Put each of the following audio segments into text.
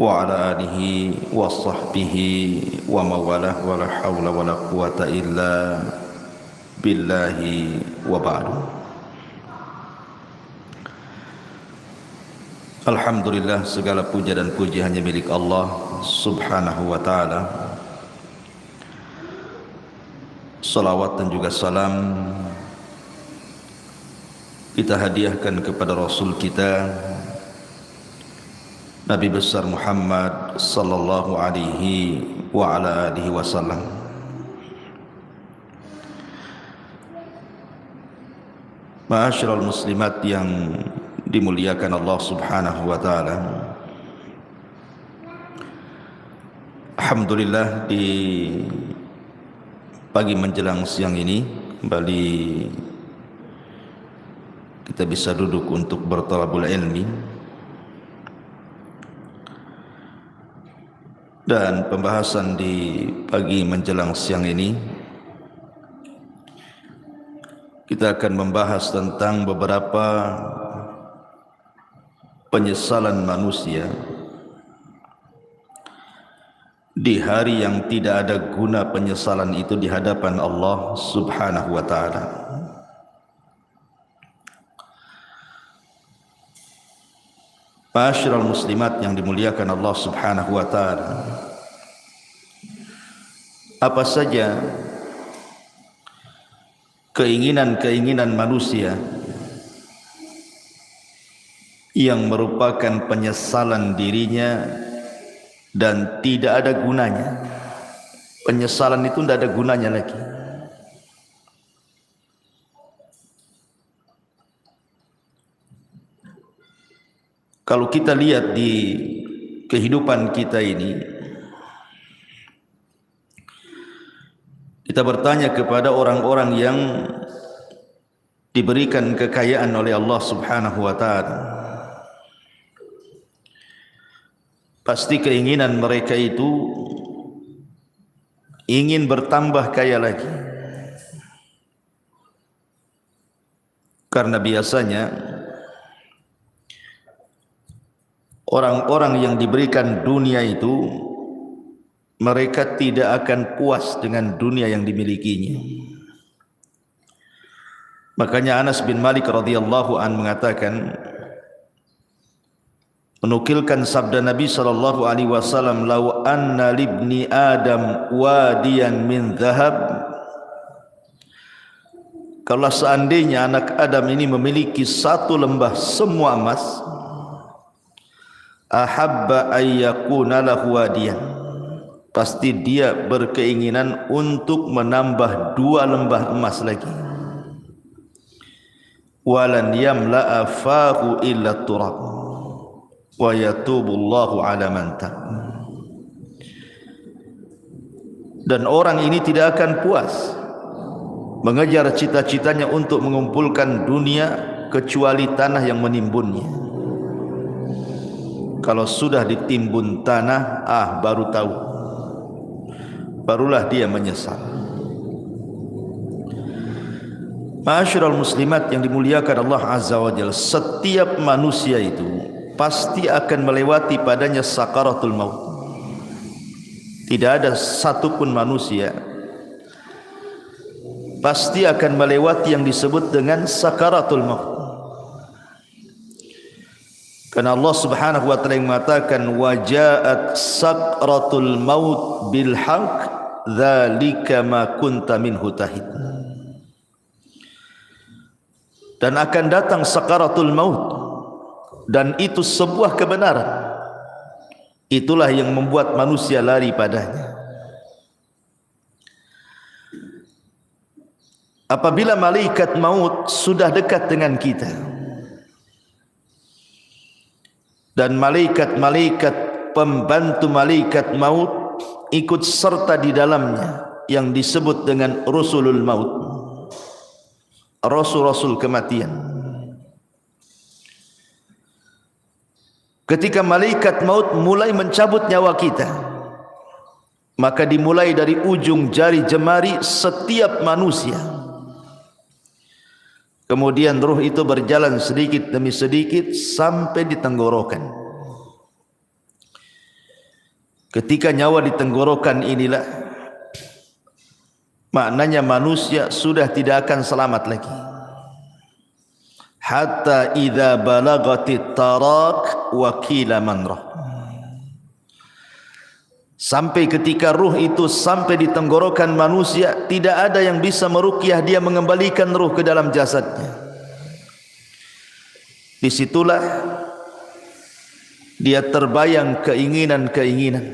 وعلى آله وصحبه ومواله ولا حول ولا قوة إلا بالله وبعد. Alhamdulillah, segala puja dan puji hanya milik Allah subhanahu wa ta'ala. Salawat dan juga salam kita hadiahkan kepada Rasul kita Nabi besar Muhammad sallallahu alaihi wa ala alihi wasallam. Ma'asyiral muslimat yang dimuliakan Allah subhanahu wa ta'ala, alhamdulillah di pagi menjelang siang ini kembali kita bisa duduk untuk bertalabul ilmi. Dan pembahasan di pagi menjelang siang ini kita akan membahas tentang beberapa penyesalan manusia di hari yang tidak ada guna penyesalan itu di hadapan Allah subhanahu wa ta'ala. Ma'asyiral muslimat yang dimuliakan Allah subhanahu wa ta'ala, apa saja keinginan-keinginan manusia yang merupakan penyesalan dirinya dan tidak ada gunanya. Penyesalan itu tidak ada gunanya lagi. Kalau kita lihat di kehidupan kita ini, kita bertanya kepada orang-orang yang diberikan kekayaan oleh Allah subhanahu wa ta'ala, pasti keinginan mereka itu ingin bertambah kaya lagi. Karena biasanya orang-orang yang diberikan dunia itu mereka tidak akan puas dengan dunia yang dimilikinya. Makanya Anas bin Malik radhiyallahu an mengatakan, menukilkan sabda Nabi sallallahu alaihi wasallam, "Lau anna libni Adam wadiyan min dhahab." Kalau seandainya anak Adam ini memiliki satu lembah semua emas, ahabba ayyakuna lahu wadiyan, pasti dia berkeinginan untuk menambah 2 lembah emas lagi. Walan yamla'a fahu illa turab wa yatubullahu ala man tab. Dan orang ini tidak akan puas mengejar cita-citanya untuk mengumpulkan dunia kecuali tanah yang menimbunnya. Kalau sudah ditimbun tanah, baru tahu, barulah dia menyesal. Ma'asyiral muslimat yang dimuliakan Allah azza wa jalla, setiap manusia itu pasti akan melewati padanya sakaratul maut. Tidak ada satupun manusia pasti akan melewati yang disebut dengan sakaratul maut. Karena Allah subhanahu wa ta'ala mengatakan, wajaat sakratul maut bil haqq dzalika ma kunta minhu tahid. Dan akan datang sakaratul maut, dan itu sebuah kebenaran. Itulah yang membuat manusia lari padanya. Apabila malaikat maut sudah dekat dengan kita, dan malaikat-malaikat pembantu malaikat maut ikut serta di dalamnya yang disebut dengan rusulul maut, rasul-rasul kematian. Ketika malaikat maut mulai mencabut nyawa kita, maka dimulai dari ujung jari jemari setiap manusia. Kemudian ruh itu berjalan sedikit demi sedikit sampai di tenggorokan. Ketika nyawa di tenggorokan inilah, maknanya manusia sudah tidak akan selamat lagi. Hatta idza balagatit tarak wa qila man rah. Sampai ketika ruh itu sampai di tenggorokan manusia, tidak ada yang bisa meruqyah dia mengembalikan ruh ke dalam jasadnya. Disitulah dia terbayang keinginan-keinginan,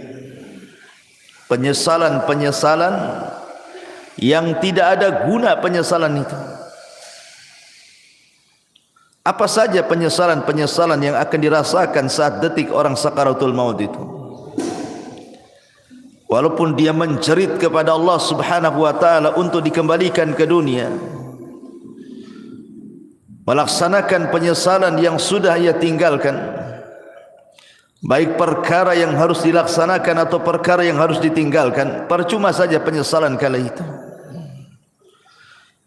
penyesalan-penyesalan yang tidak ada guna penyesalan itu. Apa saja penyesalan-penyesalan yang akan dirasakan saat detik orang sakaratul maut itu. Walaupun dia menjerit kepada Allah Subhanahu wa taala untuk dikembalikan ke dunia, melaksanakan penyesalan yang sudah ia tinggalkan, baik perkara yang harus dilaksanakan atau perkara yang harus ditinggalkan, percuma saja penyesalan kala itu.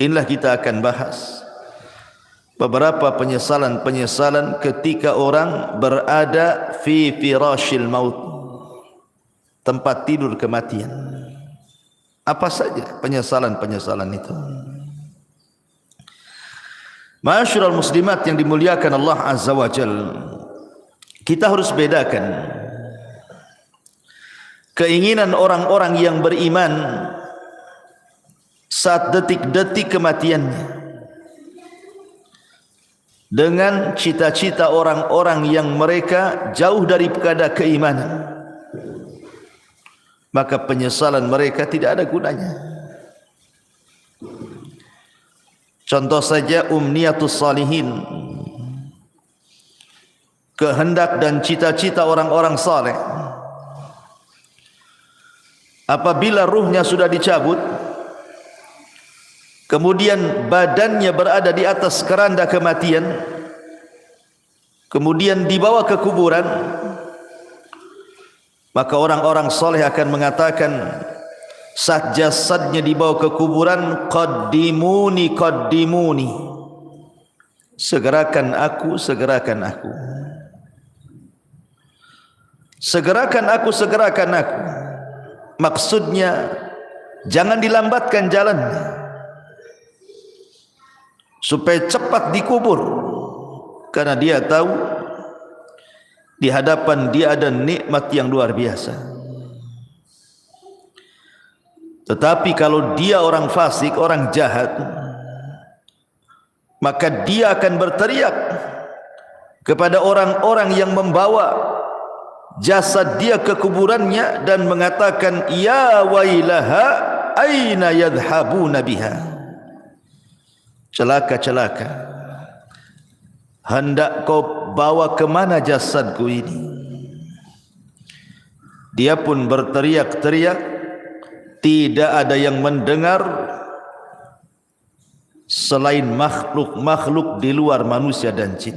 Inilah kita akan bahas beberapa penyesalan-penyesalan ketika orang berada fi firashil maut, tempat tidur kematian. Apa saja penyesalan-penyesalan itu? Ma'asyiral muslimat yang dimuliakan Allah Azza wa Jalla, kita harus bedakan keinginan orang-orang yang beriman saat detik-detik kematiannya dengan cita-cita orang-orang yang mereka jauh daripada keimanan. Maka penyesalan mereka tidak ada gunanya. Contoh saja umniyatus salihin, kehendak dan cita-cita orang-orang saleh. Apabila ruhnya sudah dicabut, kemudian badannya berada di atas keranda kematian, kemudian dibawa ke kuburan, maka orang-orang soleh akan mengatakan saat jasadnya dibawa ke kuburan, qaddimuni qaddimuni, segerakan aku, segerakan aku, segerakan aku, segerakan aku. Maksudnya jangan dilambatkan jalannya supaya cepat dikubur, karena dia tahu di hadapan dia ada nikmat yang luar biasa. Tetapi kalau dia orang fasik, orang jahat, maka dia akan berteriak kepada orang-orang yang membawa jasad dia ke kuburannya dan mengatakan, ya wailaha aina yadhhabuna biha. Celaka, celaka, hendak kau bawa kemana jasadku ini? Dia pun berteriak-teriak, tidak ada yang mendengar selain makhluk-makhluk di luar manusia dan jin.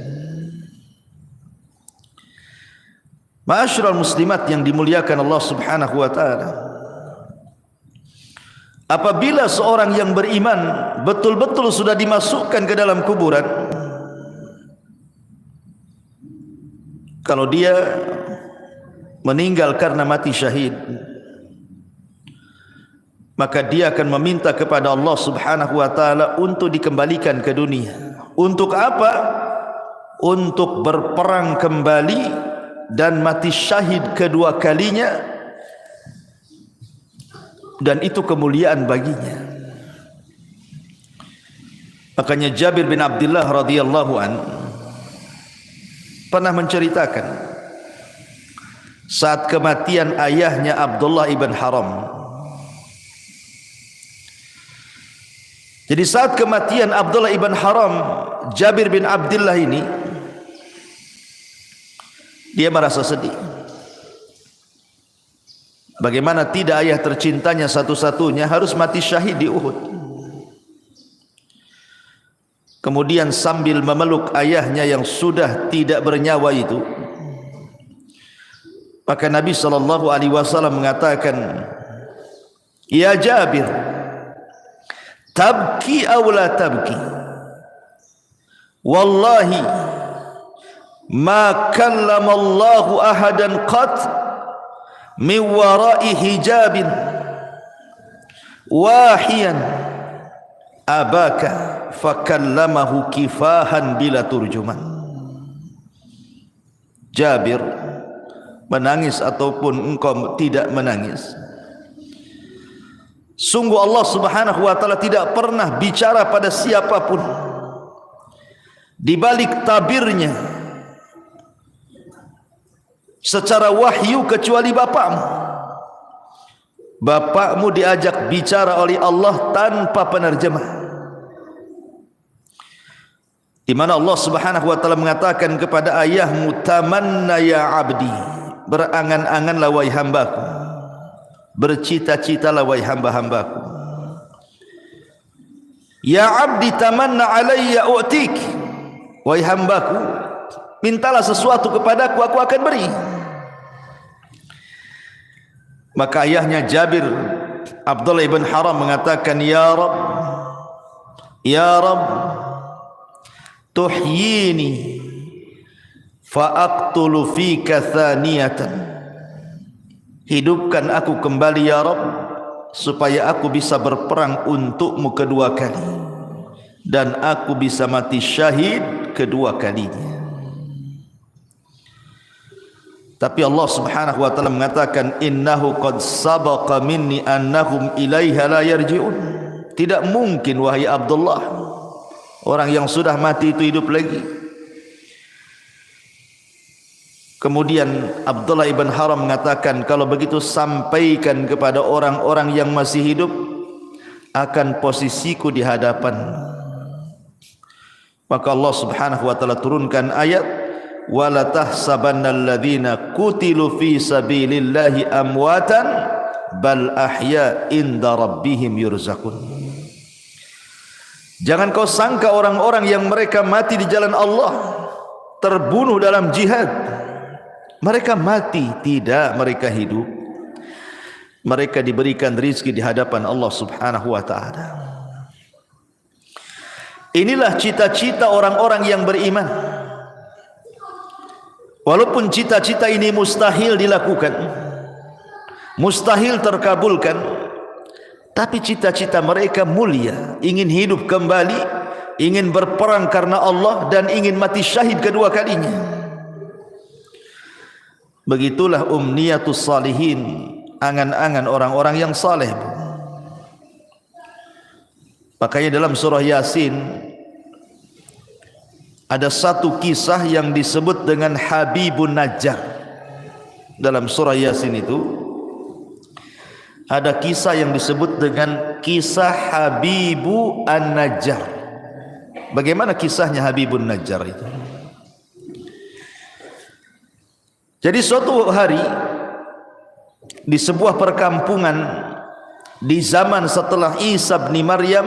Ma'asyiral muslimat yang dimuliakan Allah Subhanahu wa taala, apabila seorang yang beriman betul-betul sudah dimasukkan ke dalam kuburan, kalau dia meninggal karena mati syahid, maka dia akan meminta kepada Allah Subhanahu wa taala untuk dikembalikan ke dunia. Untuk apa? Untuk berperang kembali dan mati syahid kedua kalinya, dan itu kemuliaan baginya. Makanya Jabir bin Abdullah radhiyallahu an pernah menceritakan saat kematian ayahnya Abdullah ibn Haram. Jadi saat kematian Abdullah ibn Haram, Jabir bin Abdullah ini, dia merasa sedih. Bagaimana tidak ayah tercintanya satu-satunya harus mati syahid di Uhud. Kemudian sambil memeluk ayahnya yang sudah tidak bernyawa itu, maka Nabi SAW mengatakan, ya Jabir, tabki aw la tabki, wallahi ma kallama Allahu ahadan qat min wara'i hijabin wahiyan abaka fakallamahu kifahan bila turjuman. Jabir, menangis ataupun engkau tidak menangis, sungguh Allah Subhanahu wa taala tidak pernah bicara pada siapapun di balik tabirnya secara wahyu kecuali bapakmu. Bapakmu diajak bicara oleh Allah tanpa penerjemah, di mana Allah Subhanahu wa taala mengatakan kepada ayahmu, tamanna ya abdi, berangan-anganlah wahai hambaku, bercita-citalah wahai hamba-hambaku. Ya abdi tamanna alayya u'tik, wahai hambaku, mintalah sesuatu kepadaku, aku akan beri. Maka ayahnya Jabir, Abdullah ibn Haram, mengatakan, ya Rabb, ya Rabb, tuhyini fa'aqtulu fika thaniyatan, hidupkan aku kembali ya Rabb, supaya aku bisa berperang untukmu kedua kali, dan aku bisa mati syahid kedua kalinya. Tapi Allah Subhanahu wa taala mengatakan, innahu qad sabaqa minni annahum ilaiha la yarji'un. Tidak mungkin wahai Abdullah, orang yang sudah mati itu hidup lagi. Kemudian Abdullah ibn Haram mengatakan, kalau begitu sampaikan kepada orang-orang yang masih hidup akan posisiku di hadapan. Maka Allah Subhanahu wa taala turunkan ayat, wala tahsabannal ladzina qutilu fi sabilillahi amwatan bal ahya inda rabbihim yurzaqun. Jangan kau sangka orang-orang yang mereka mati di jalan Allah, terbunuh dalam jihad, mereka mati. Tidak, mereka hidup. Mereka diberikan rizki di hadapan Allah Subhanahu wa ta'ala. Inilah cita-cita orang-orang yang beriman. Walaupun cita-cita ini mustahil dilakukan, mustahil terkabulkan, tapi cita-cita mereka mulia, ingin hidup kembali, ingin berperang karena Allah, dan ingin mati syahid kedua kalinya. Begitulah umniyatus salihin, angan-angan orang-orang yang saleh. Makanya dalam surah Yasin ada satu kisah yang disebut dengan Habibun Najjar. Dalam surah Yasin itu ada kisah yang disebut dengan kisah Habibu An-Najjar. Bagaimana kisahnya Habibun Najjar itu? Jadi suatu hari di sebuah perkampungan di zaman setelah Isa bin Maryam,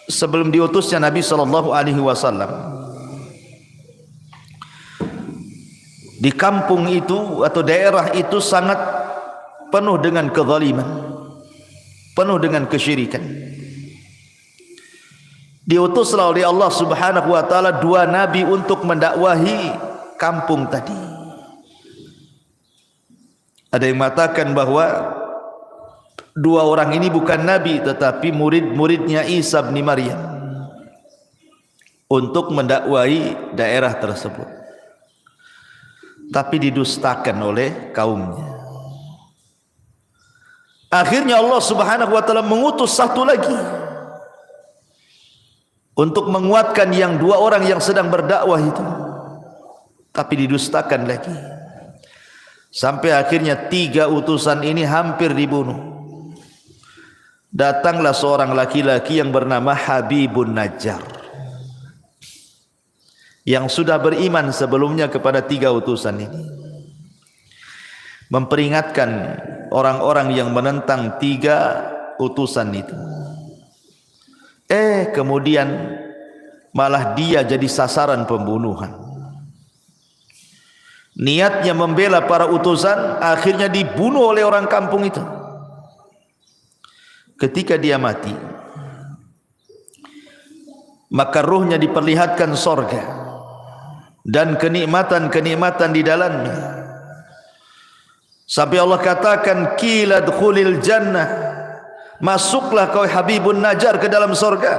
sebelum diutusnya Nabi SAW, di kampung itu atau daerah itu sangat penuh dengan kezaliman, penuh dengan kesyirikan. Diutuslah oleh Allah Subhanahu wa taala dua nabi untuk mendakwahi kampung tadi. Ada yang mengatakan bahwa dua orang ini bukan nabi tetapi murid-muridnya Isa bin Maryam untuk mendakwahi daerah tersebut, tapi didustakan oleh kaumnya. Akhirnya Allah Subhanahu wa taala mengutus satu lagi untuk menguatkan yang dua orang yang sedang berdakwah itu, tapi didustakan lagi. Sampai akhirnya tiga utusan ini hampir dibunuh. Datanglah seorang laki-laki yang bernama Habibun Najjar, yang sudah beriman sebelumnya kepada tiga utusan ini, memperingatkan orang-orang yang menentang tiga utusan itu. Kemudian malah dia jadi sasaran pembunuhan. Niatnya membela para utusan, akhirnya dibunuh oleh orang kampung itu. Ketika dia mati, maka ruhnya diperlihatkan sorga dan kenikmatan-kenikmatan di dalamnya. Sampai Allah katakan, qila dkhulil jannah, masuklah kau Habibun Najjar ke dalam surga.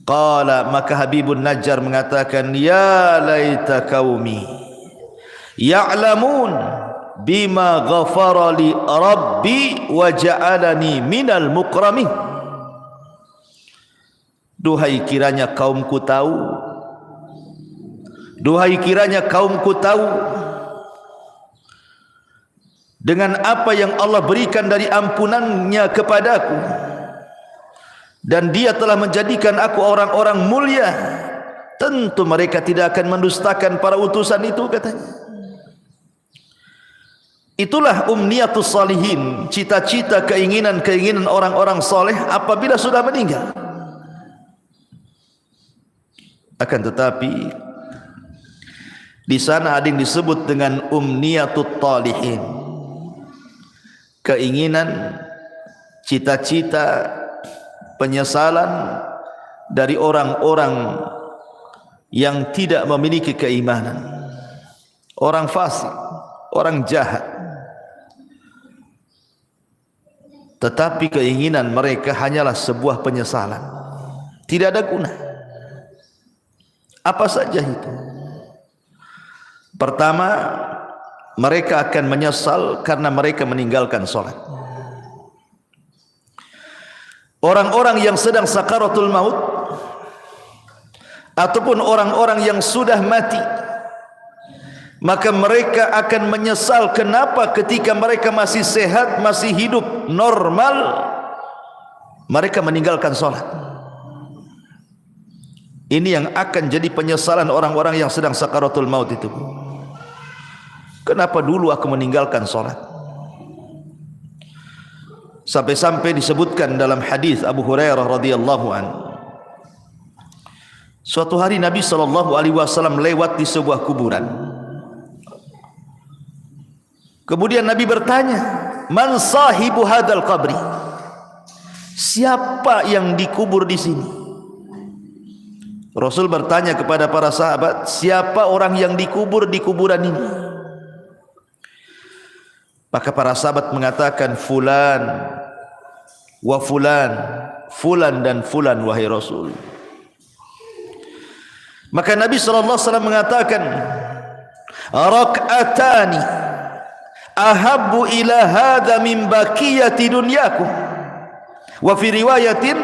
Qala, maka Habibun Najjar mengatakan, ya laita qaumi ya'lamun bima ghafara li rabbi wa ja'alani minal mukramin. Duhai kiranya kaumku tahu, duhai kiranya kaumku tahu dengan apa yang Allah berikan dari ampunannya kepadaku, dan dia telah menjadikan aku orang-orang mulia. Tentu mereka tidak akan mendustakan para utusan itu, katanya. Itulah umniyatus salihin, cita-cita, keinginan-keinginan orang-orang soleh apabila sudah meninggal. Akan tetapi di sana ada yang disebut dengan umniyatut talihin, keinginan, cita-cita, penyesalan dari orang-orang yang tidak memiliki keimanan, orang fasik, orang jahat. Tetapi keinginan mereka hanyalah sebuah penyesalan, tidak ada guna. Apa saja itu? Pertama, mereka akan menyesal karena mereka meninggalkan sholat. Orang-orang yang sedang sakaratul maut ataupun orang-orang yang sudah mati, maka mereka akan menyesal kenapa ketika mereka masih sehat, masih hidup normal, mereka meninggalkan sholat. Ini yang akan jadi penyesalan orang-orang yang sedang sakaratul maut itu. Kenapa dulu aku meninggalkan sholat? Sampai-sampai disebutkan dalam hadis Abu Hurairah radhiyallahu an, suatu hari Nabi SAW lewat di sebuah kuburan. Kemudian Nabi bertanya, man sahibu hadal qabri? Siapa yang dikubur di sini? Rasul bertanya kepada para sahabat, siapa orang yang dikubur di kuburan ini? Maka para sahabat mengatakan, fulan wa fulan, fulan dan fulan wahai Rasul. Maka Nabi SAW mengatakan, rak'atani ahabbu ila hadha min baqiyati dunyakum. Wa fi riwayatin,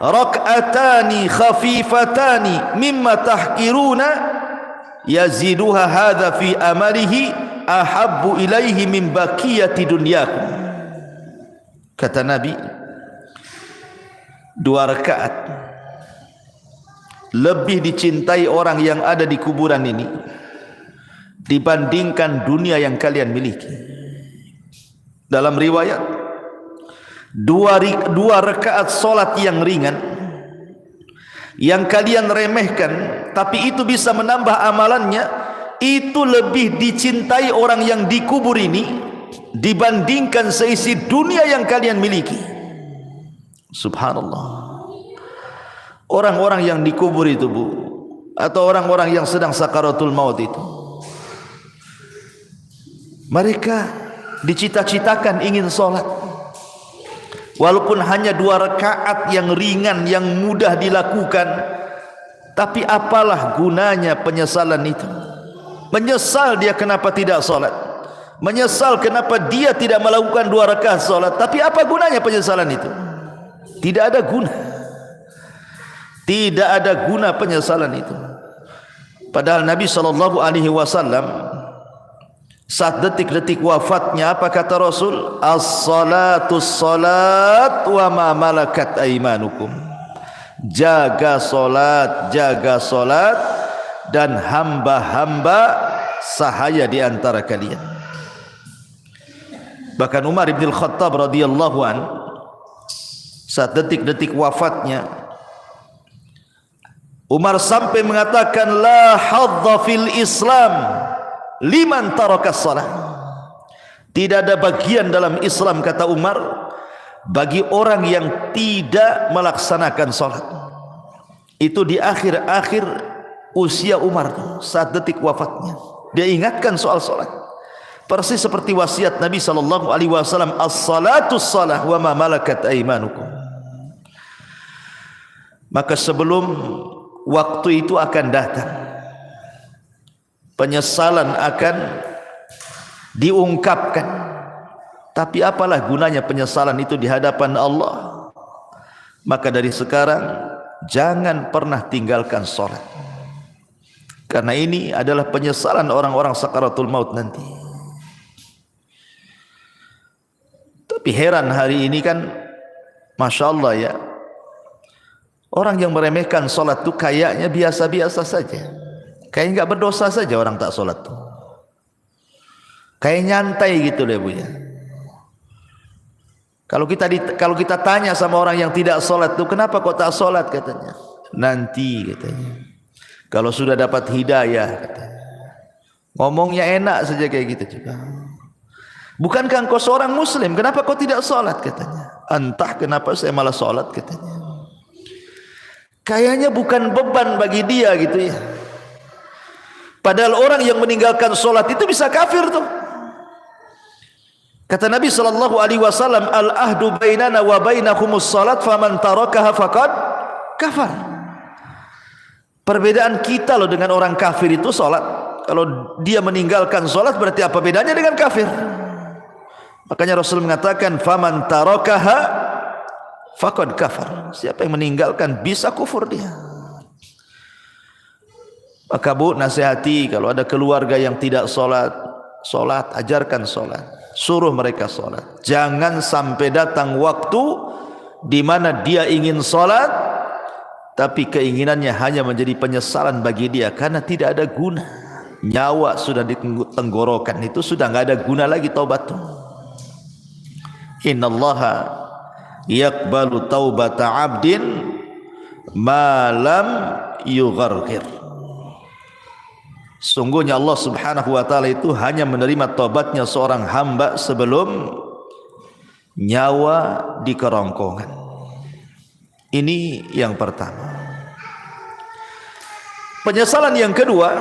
rak'atani khafifatani mimma tahqiruna yaziduha hadha fi amalihi ahabbu ilaihi min baqiyati dunyakum. Kata Nabi, 2 rakaat lebih dicintai orang yang ada di kuburan ini dibandingkan dunia yang kalian miliki. Dalam riwayat, 2 rakaat solat yang ringan yang kalian remehkan, tapi itu bisa menambah amalannya, itu lebih dicintai orang yang dikubur ini dibandingkan seisi dunia yang kalian miliki. Subhanallah. Orang-orang yang dikubur itu, Bu, atau orang-orang yang sedang sakaratul maut itu, mereka dicita-citakan ingin sholat, walaupun hanya 2 rakaat yang ringan, yang mudah dilakukan. Tapi apalah gunanya penyesalan itu? Menyesal dia kenapa tidak sholat, menyesal kenapa dia tidak melakukan 2 rakaat sholat. Tapi apa gunanya penyesalan itu? Tidak ada guna. Tidak ada guna penyesalan itu. Padahal Nabi SAW saat detik-detik wafatnya, apa kata Rasul? As-salatu salat wa ma malakat aimanukum. Jaga solat, jaga solat, dan hamba-hamba sahaya di antara kalian. Bahkan Umar bin Khattab radhiyallahu an, saat detik-detik wafatnya, Umar sampai mengatakan, la hadza fil Islam liman tarakas salat. Tidak ada bagian dalam Islam, kata Umar, bagi orang yang tidak melaksanakan salat. Itu di akhir-akhir usia Umar, saat detik wafatnya, dia ingatkan soal salat. Persis seperti wasiat Nabi sallallahu alaihi wasallam, as-salatu shalah wa ma malakat aymanukum. Maka sebelum waktu itu akan datang, penyesalan akan diungkapkan. Tapi apalah gunanya penyesalan itu di hadapan Allah? Maka dari sekarang jangan pernah tinggalkan salat. Karena ini adalah penyesalan orang-orang sakaratul maut nanti. Tapi heran hari ini kan, Masya Allah ya, orang yang meremehkan salat itu kayaknya biasa-biasa saja. Kayak enggak berdosa saja orang tak salat tuh. Kayak nyantai gitu deh Bu ya. Kalau kita tanya sama orang yang tidak salat tuh, kenapa kok tak salat katanya? Nanti katanya. Kalau sudah dapat hidayah katanya. Ngomongnya enak saja kayak gitu juga. Bukankah engkau seorang muslim? Kenapa kau tidak salat katanya? Entah kenapa saya malah salat katanya. Kayaknya bukan beban bagi dia gitu ya. Padahal orang yang meninggalkan salat itu bisa kafir tuh. Kata Nabi sallallahu alaihi wasallam, al-ahdu bainana wa bainakumus salat faman tarakaha faqad kafar. Perbedaan kita loh dengan orang kafir itu salat. Kalau dia meninggalkan salat berarti apa bedanya dengan kafir? Makanya Rasul mengatakan faman tarakaha faqad kafar. Siapa yang meninggalkan bisa kufur dia. Maka Bu, nasihati kalau ada keluarga yang tidak salat, ajarkan salat. Suruh mereka salat. Jangan sampai datang waktu di mana dia ingin salat tapi keinginannya hanya menjadi penyesalan bagi dia karena tidak ada guna. Nyawa sudah di tenggorokan itu sudah enggak ada guna lagi taubat. Innallaha yaqbalu taubata 'abdin ma lam yugharghir. Sungguhnya Allah subhanahu wa ta'ala itu hanya menerima taubatnya seorang hamba sebelum nyawa di kerongkongan. Ini yang pertama. Penyesalan yang kedua,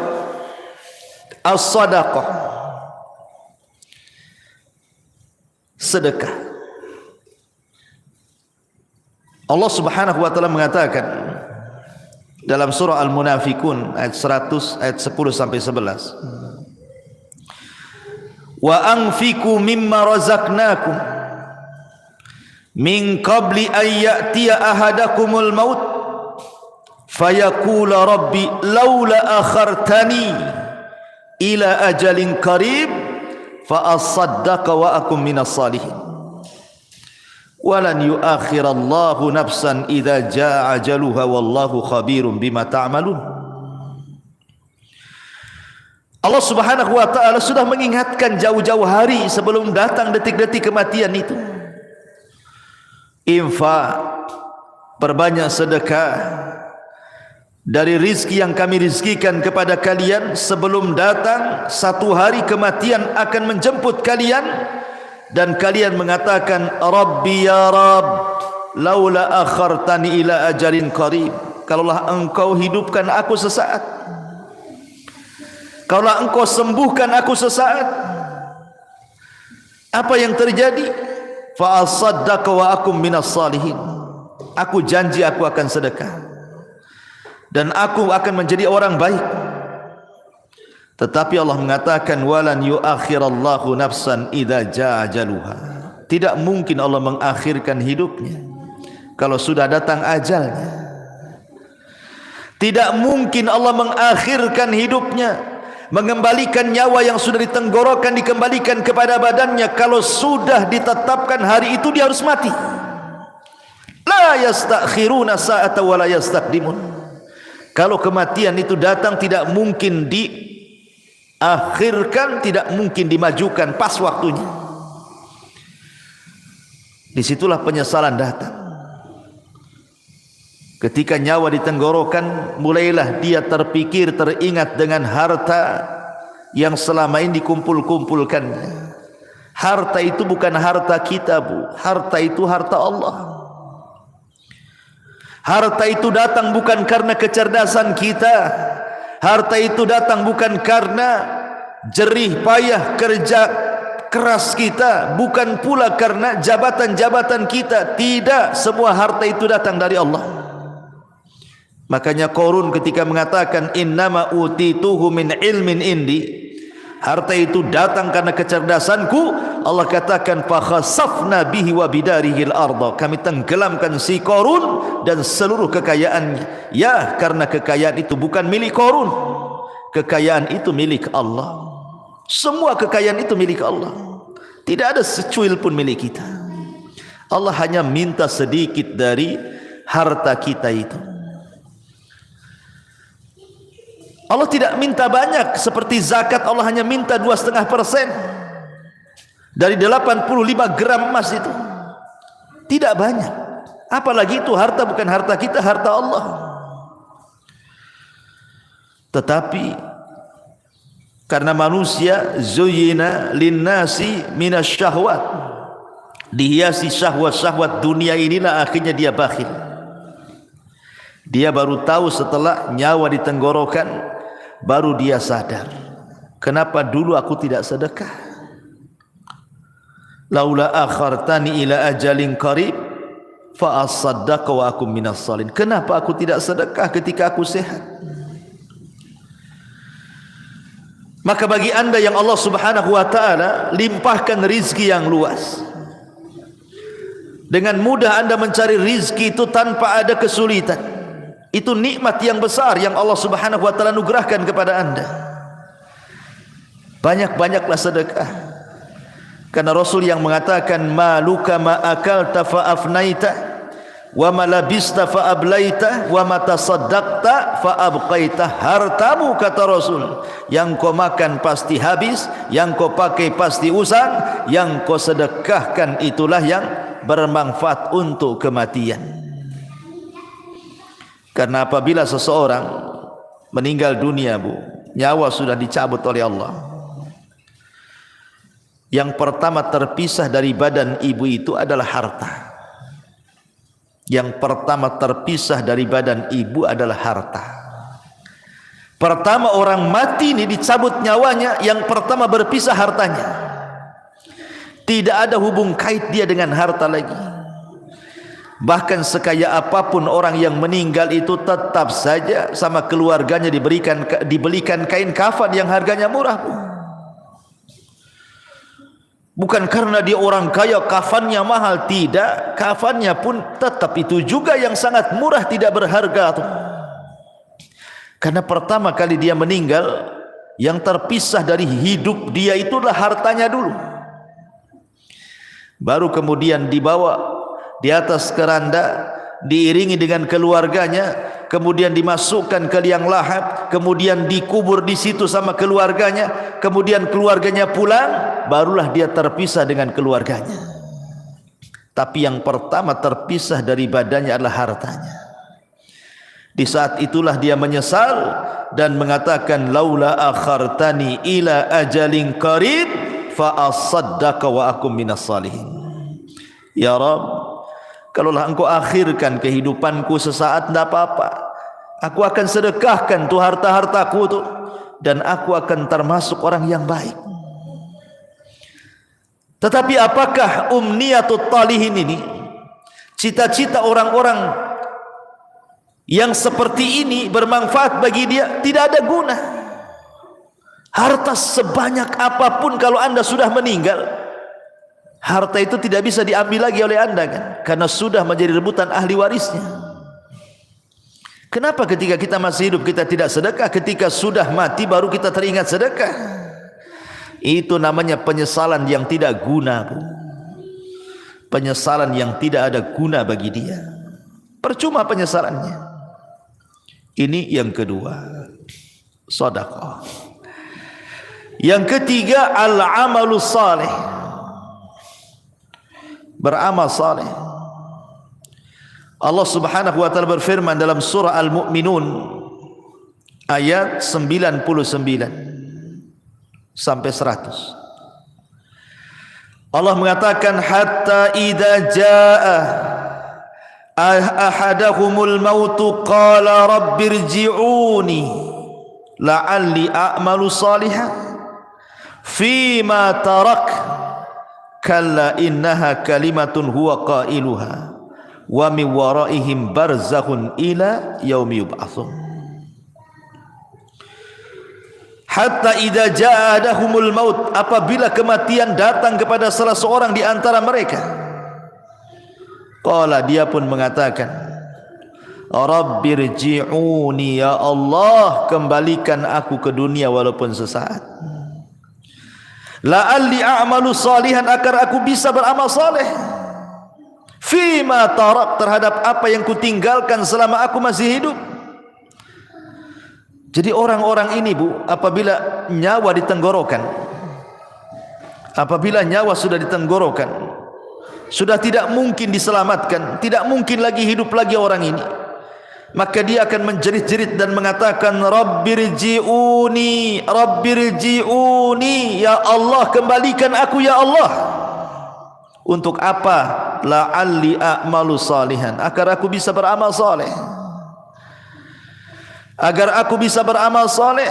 as-sadaqah, sedekah. Allah subhanahu wa ta'ala mengatakan dalam surah Al-Munafikun ayat 100 ayat 10 sampai 11. Wa anfiqu mimma razaqnakum min qabli an ya'tiya ahadakumul maut fayaqula rabbi laula akhartani ila ajalin qarib fa asaddaqa wa akum minas salihin. Walan yuakhirallahu nafsan idza jaa ajaluha wallahu khabirum bima ta'malun. Allah Subhanahu wa taala sudah mengingatkan jauh-jauh hari sebelum datang detik-detik kematian itu. Infak, perbanyak sedekah dari rizki yang kami rizkikan kepada kalian sebelum datang satu hari kematian akan menjemput kalian. Dan kalian mengatakan Rabbi ya Rabb laula akhartani ila ajalin qarib. Kalaulah engkau hidupkan aku sesaat, kalaulah engkau sembuhkan aku sesaat, apa yang terjadi? Fa asaddaqa wa akum minas salihin. Aku janji aku akan sedekah dan aku akan menjadi orang baik. Tetapi Allah mengatakan walan yuakhirallahu nafsan idza jaa ajaluha. Tidak mungkin Allah mengakhirkan hidupnya kalau sudah datang ajalnya. Tidak mungkin Allah mengakhirkan hidupnya, mengembalikan nyawa yang sudah ditenggorokan dikembalikan kepada badannya kalau sudah ditetapkan hari itu dia harus mati. La yastakhiruna sa'ata wa la yastaqdimun. Kalau kematian itu datang tidak mungkin akhirkan, tidak mungkin dimajukan pas waktunya. Disitulah penyesalan datang. Ketika nyawa ditenggorokan, mulailah dia terpikir, teringat dengan harta yang selama ini dikumpul-kumpulkannya. Harta itu bukan harta kita Bu, harta itu harta Allah. Harta itu datang bukan karena kecerdasan kita. Harta itu datang bukan karena jerih payah kerja keras kita, bukan pula karena jabatan-jabatan kita. Tidak, semua harta itu datang dari Allah. Makanya Qarun ketika mengatakan innama utituhu min ilmin indi, harta itu datang karena kecerdasanku, Allah katakan fa khasafna bihi wa bidarihil arda, kami tenggelamkan si Qarun dan seluruh kekayaannya. Ya, karena kekayaan itu bukan milik Qarun, kekayaan itu milik Allah. Semua kekayaan itu milik Allah, tidak ada secuil pun milik kita. Allah hanya minta sedikit dari harta kita itu. Allah tidak minta banyak seperti zakat. Allah hanya minta 2,5% dari 85 gram emas itu. Tidak banyak. Apalagi itu harta bukan harta kita, harta Allah. Tetapi karena manusia zuyyina linnasi minasyahwat, dihiasi syahwat-syahwat dunia inilah, akhirnya dia bakhil. Dia baru tahu setelah nyawa di tenggorokan, baru dia sadar, kenapa dulu aku tidak sedekah? Laula akhartani ila ajalin qarib fa asaddaqa wa akum minas salihin. Kenapa aku tidak sedekah ketika aku sehat? Maka bagi anda yang Allah subhanahu wa ta'ala limpahkan rizki yang luas, dengan mudah anda mencari rizki itu tanpa ada kesulitan. Itu nikmat yang besar yang Allah subhanahu wa ta'ala anugerahkan kepada anda. Banyak-banyaklah sedekah, karena Rasul yang mengatakan maluka ma akalta fa afnaita wa ma labista fa ablaita wa ma tasaddaqta fa abqaita. Hartamu, kata Rasul, yang kau makan pasti habis, yang kau pakai pasti usang, yang kau sedekahkan itulah yang bermanfaat untuk kematian. Karena apabila seseorang meninggal dunia, Bu, nyawa sudah dicabut oleh Allah, yang pertama terpisah dari badan ibu itu adalah harta. Yang pertama terpisah dari badan ibu adalah harta. Pertama orang mati ini dicabut nyawanya, yang pertama berpisah hartanya. Tidak ada hubung kait dia dengan harta lagi. Bahkan sekaya apapun orang yang meninggal itu, tetap saja sama keluarganya dibelikan kain kafan yang harganya murah. Bukan karena dia orang kaya kafannya mahal, tidak. Kafannya pun tetap itu juga yang sangat murah, tidak berharga tuh. Karena pertama kali dia meninggal, yang terpisah dari hidup dia itulah hartanya dulu. Baru kemudian dibawa di atas keranda, diiringi dengan keluarganya, kemudian dimasukkan ke liang lahat, kemudian dikubur di situ sama keluarganya, kemudian keluarganya pulang, barulah dia terpisah dengan keluarganya. Tapi yang pertama terpisah dari badannya adalah hartanya. Di saat itulah dia menyesal dan mengatakan laula akhartani ila ajalin qarib fa asaddaqa wa akum minas salihin. Ya Rabb, kalaulah engkau akhirkan kehidupanku sesaat, tidak apa-apa, aku akan sedekahkan tuh harta-hartaku tuh, dan aku akan termasuk orang yang baik. Tetapi apakah umniyatut talihin ini, cita-cita orang-orang yang seperti ini bermanfaat bagi dia? Tidak ada guna. Harta sebanyak apapun kalau anda sudah meninggal, harta itu tidak bisa diambil lagi oleh anda, kan? Karena sudah menjadi rebutan ahli warisnya. Kenapa ketika kita masih hidup kita tidak sedekah? Ketika sudah mati baru kita teringat sedekah. Itu namanya penyesalan yang tidak guna, Bu. Penyesalan yang tidak ada guna bagi dia. Percuma penyesalannya. Ini yang kedua, sedekah. Yang ketiga, al-amalus salih, beramal saleh. Allah subhanahu wa ta'ala berfirman dalam surah Al-Mu'minun ayat 99 sampai 100. Allah mengatakan hatta idza jaa ahadahumul mautu qala rabbirji'uni la'alli a'malu salihan fima tarak kalla innaha kalimatun huwa qailuha wa min waraihim barzakhun ila yaumi yub'atsun. Hatta idza ja'adahumul maut, apabila kematian datang kepada salah seorang di antara mereka, qala, dia pun mengatakan, Rabbirji'uni, ya Allah, kembalikan aku ke dunia walaupun sesaat. La'alli a'malu salihan, agar aku bisa beramal saleh. Fima tarak, terhadap apa yang kutinggalkan selama aku masih hidup. Jadi orang-orang ini, Bu, apabila nyawa di tenggorokan, apabila nyawa sudah di tenggorokan, sudah tidak mungkin diselamatkan, tidak mungkin lagi hidup lagi orang ini, maka dia akan menjerit-jerit dan mengatakan, Rabbirji'uni, Rabbirji'uni, ya Allah, kembalikan aku ya Allah. Untuk apa? La'alli a'malu salihan, agar aku bisa beramal saleh. Agar aku bisa beramal saleh.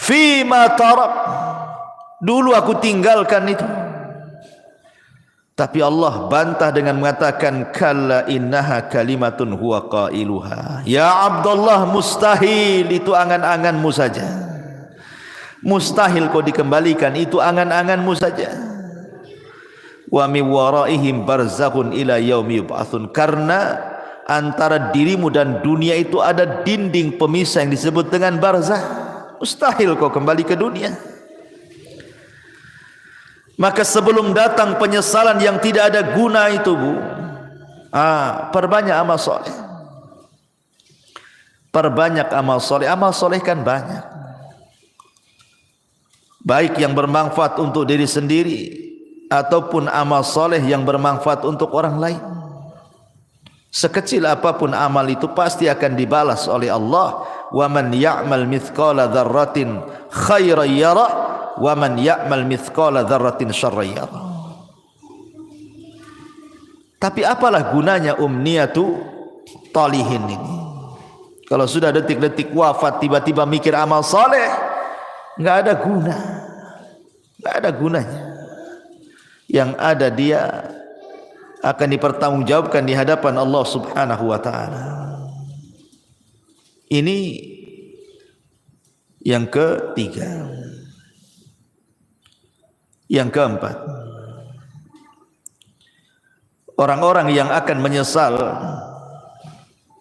Fima tarak, dulu aku tinggalkan itu. Tapi Allah bantah dengan mengatakan, kalla innaha kalimatun huwa qailuha. Ya Abdullah, mustahil, itu angan-anganmu saja. Mustahil kau dikembalikan, itu angan-anganmu saja. Wa min waraihim barzakhun ila yaumi yub'atsun, karena antara dirimu dan dunia itu ada dinding pemisah yang disebut dengan barzah. Mustahil kau kembali ke dunia. Maka sebelum datang penyesalan yang tidak ada guna itu, Bu, perbanyak amal soleh. Perbanyak amal soleh. Amal soleh kan banyak, baik yang bermanfaat untuk diri sendiri ataupun amal soleh yang bermanfaat untuk orang lain. Sekecil apapun amal itu pasti akan dibalas oleh Allah. Wa man ya'mal mithqala dzarratin khairan yara wa man ya'mal mithqala dzarratin syarran yara. Tapi apalah gunanya umniyatu talihin ini? Kalau sudah detik-detik wafat tiba-tiba mikir amal saleh, enggak ada guna. Enggak ada gunanya. Yang ada dia akan dipertanggungjawabkan di hadapan Allah Subhanahu wa taala. Ini yang ketiga. Yang keempat, orang-orang yang akan menyesal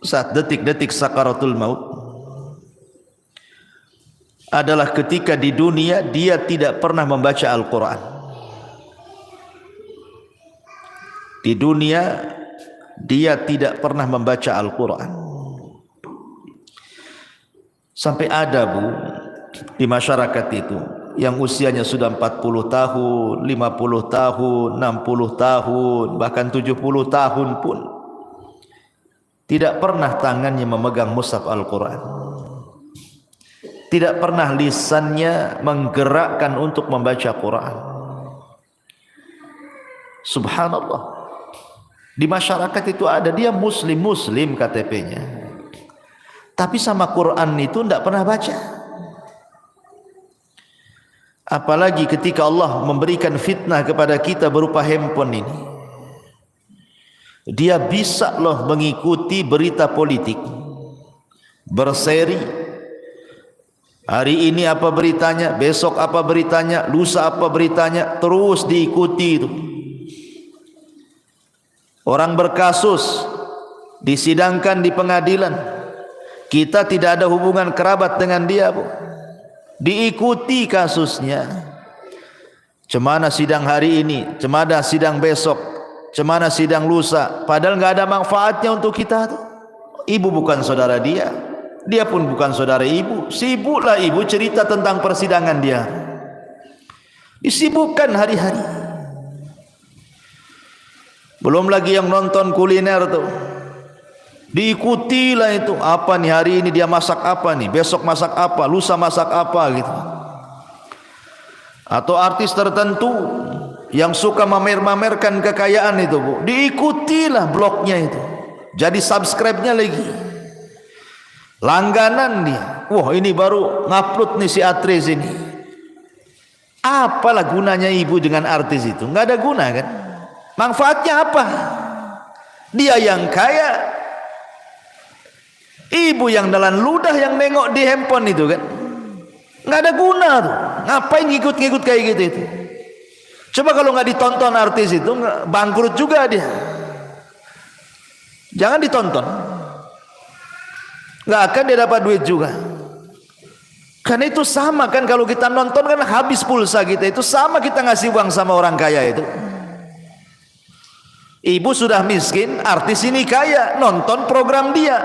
saat detik-detik sakaratul maut adalah ketika di dunia dia tidak pernah membaca Al-Quran. Di dunia dia tidak pernah membaca Al-Quran. Sampai ada, Bu, di masyarakat itu yang usianya sudah 40 tahun, 50 tahun, 60 tahun, bahkan 70 tahun pun tidak pernah tangannya memegang mushaf Al-Quran. Tidak pernah lisannya menggerakkan untuk membaca Quran. Subhanallah. Di masyarakat itu ada, dia muslim KTP-nya, tapi sama Quran itu tidak pernah baca. Apalagi ketika Allah memberikan fitnah kepada kita berupa handphone ini, dia bisa loh mengikuti berita politik, berseri. Hari ini apa beritanya, besok apa beritanya, lusa apa beritanya, terus diikuti itu. Orang berkasus disidangkan di pengadilan, kita tidak ada hubungan kerabat dengan dia, Bu. Diikuti kasusnya. Cemana sidang hari ini, cemana sidang besok, cemana sidang lusa, padahal nggak ada manfaatnya untuk kita tuh. Ibu bukan saudara dia, dia pun bukan saudara ibu. Sibuklah ibu cerita tentang persidangan dia, disibukkan hari-hari. Belum lagi yang nonton kuliner tuh, diikutilah itu. Apa nih hari ini dia masak apa nih, besok masak apa, lusa masak apa gitu. Atau artis tertentu yang suka mamer-mamerkan kekayaan itu, Bu, diikutilah blognya itu, jadi subscribe-nya lagi, langganan dia. Wah, ini baru ngupload nih si Atris ini, Apalah gunanya ibu dengan artis itu? Nggak ada guna kan? Manfaatnya apa? Dia yang kaya, ibu yang dalam ludah yang nengok di handphone itu kan? Nggak ada guna tuh. Ngapain ngikut-ngikut kayak gitu itu? Coba kalau nggak ditonton artis itu, bangkrut juga dia. Jangan ditonton, nggak akan dia dapat duit juga. Karena itu sama kan, kalau kita nonton kan habis pulsa kita, itu sama kita ngasih uang sama orang kaya itu. Ibu sudah miskin, artis ini kaya, nonton program dia,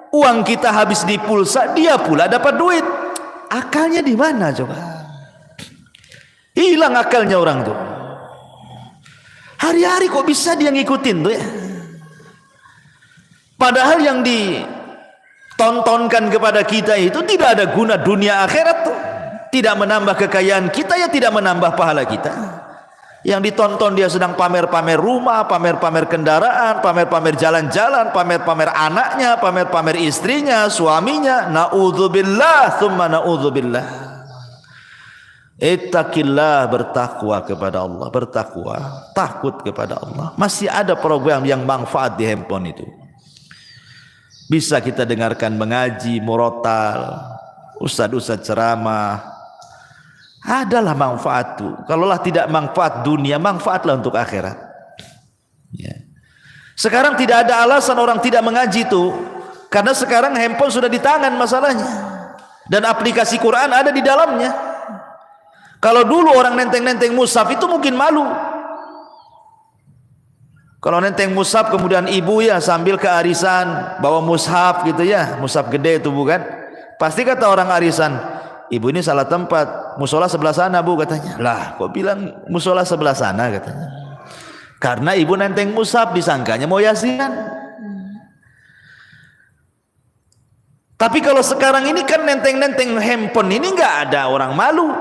uang kita habis di pulsa, dia pula dapat duit. Akalnya di mana coba? Hilang akalnya orang tuh. Hari-hari kok bisa dia ngikutin tuh ya? Padahal yang ditontonkan kepada kita itu tidak ada guna dunia akhirat tuh. Tidak menambah kekayaan kita, ya tidak menambah pahala kita. Yang ditonton dia sedang pamer-pamer rumah, pamer-pamer kendaraan, pamer-pamer jalan-jalan, pamer-pamer anaknya, pamer-pamer istrinya, suaminya. Na'udzubillah, thumma na'udzubillah. Ittaqillah, bertakwa kepada Allah, bertakwa, takut kepada Allah. Masih ada program yang manfaat di handphone itu. Bisa kita dengarkan mengaji, murotal, ustaz-ustaz ceramah. Adalah manfaat itu. Kalaulah tidak manfaat dunia, manfaatlah untuk akhirat. Ya. Sekarang tidak ada alasan orang tidak mengaji itu, karena sekarang handphone sudah di tangan masalahnya, dan aplikasi Quran ada di dalamnya. Kalau dulu orang nenteng-nenteng mushaf itu mungkin malu. Kalau nenteng mushaf kemudian ibu ya sambil ke arisan bawa mushaf gitu ya, mushaf gede itu bukan? Pasti kata orang arisan, ibu ini salah tempat, musola sebelah sana bu katanya. Lah kok bilang musola sebelah sana katanya? Karena ibu nenteng mushaf, disangkanya mau yasinan. Tapi kalau sekarang ini kan nenteng-nenteng handphone ini nggak ada orang malu.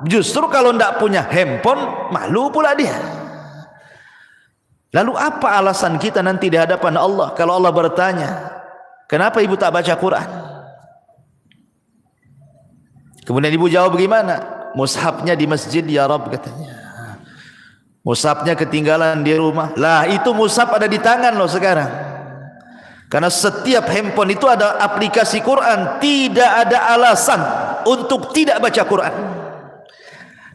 Justru kalau ndak punya handphone malu pula dia. Lalu apa alasan kita nanti di hadapan Allah kalau Allah bertanya, kenapa ibu tak baca Quran? Kemudian ibu jawab bagaimana? Mushafnya di masjid ya Rabb katanya. Mushafnya ketinggalan di rumah. Lah itu mushaf ada di tangan loh sekarang. Karena setiap handphone itu ada aplikasi Quran. Tidak ada alasan untuk tidak baca Quran.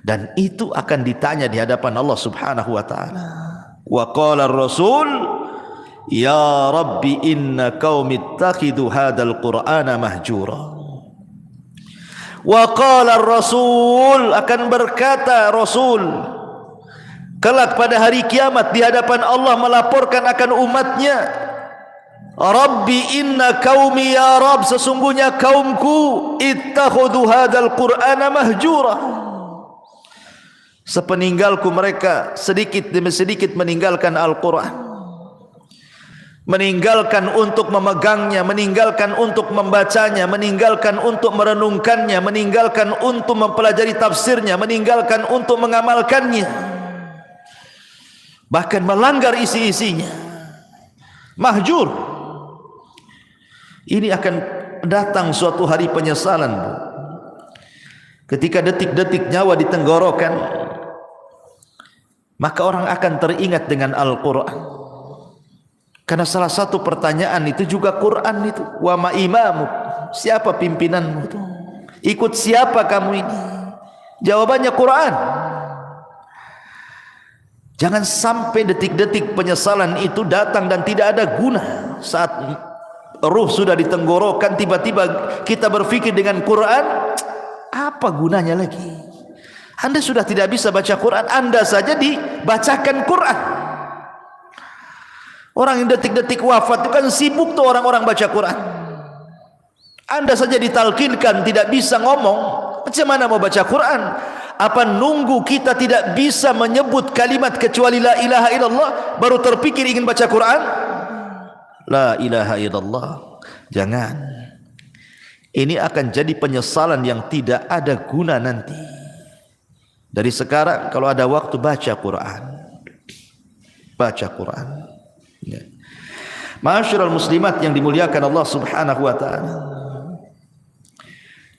Dan itu akan ditanya di hadapan Allah Subhanahu wa taala. Wa qala ar-rasul ya rabbi inna qaumi ittakhidhu hadzal qur'ana mahjura. Wa qala ar-rasul, akan berkata Rasul kelak pada hari kiamat di hadapan Allah melaporkan akan umatnya, Rabbi inna qaumi ya Rabb, sesungguhnya kaumku ittakhadhu hadzal qur'ana mahjura. Sepeninggalku mereka sedikit demi sedikit meninggalkan Al-Quran, meninggalkan untuk memegangnya, meninggalkan untuk membacanya, meninggalkan untuk merenungkannya, meninggalkan untuk mempelajari tafsirnya, meninggalkan untuk mengamalkannya, bahkan melanggar isi-isinya. Mahjur. Ini akan datang suatu hari penyesalan, Bu. Ketika detik-detik nyawa di tenggorokan, maka orang akan teringat dengan Al-Quran. Karena salah satu pertanyaan itu juga Quran itu. Wa ma imamu, siapa pimpinanmu itu? Ikut siapa kamu ini? Jawabannya Quran. Jangan sampai detik-detik penyesalan itu datang dan tidak ada guna. Saat ruh sudah di tenggorokan, tiba-tiba kita berpikir dengan Quran, apa gunanya lagi? Anda sudah tidak bisa baca Quran, Anda saja dibacakan Quran. Orang yang detik-detik wafat itu kan sibuk tuh orang-orang baca Quran. Anda saja ditalkinkan tidak bisa ngomong, macam mana mau baca Quran? Apa nunggu kita tidak bisa menyebut kalimat kecuali la ilaha illallah baru terpikir ingin baca Quran? La ilaha illallah. Jangan. Ini akan jadi penyesalan yang tidak ada guna nanti. Dari sekarang kalau ada waktu baca Quran. Baca Quran. Ya. Ma'asyiral muslimat yang dimuliakan Allah Subhanahu wa taala.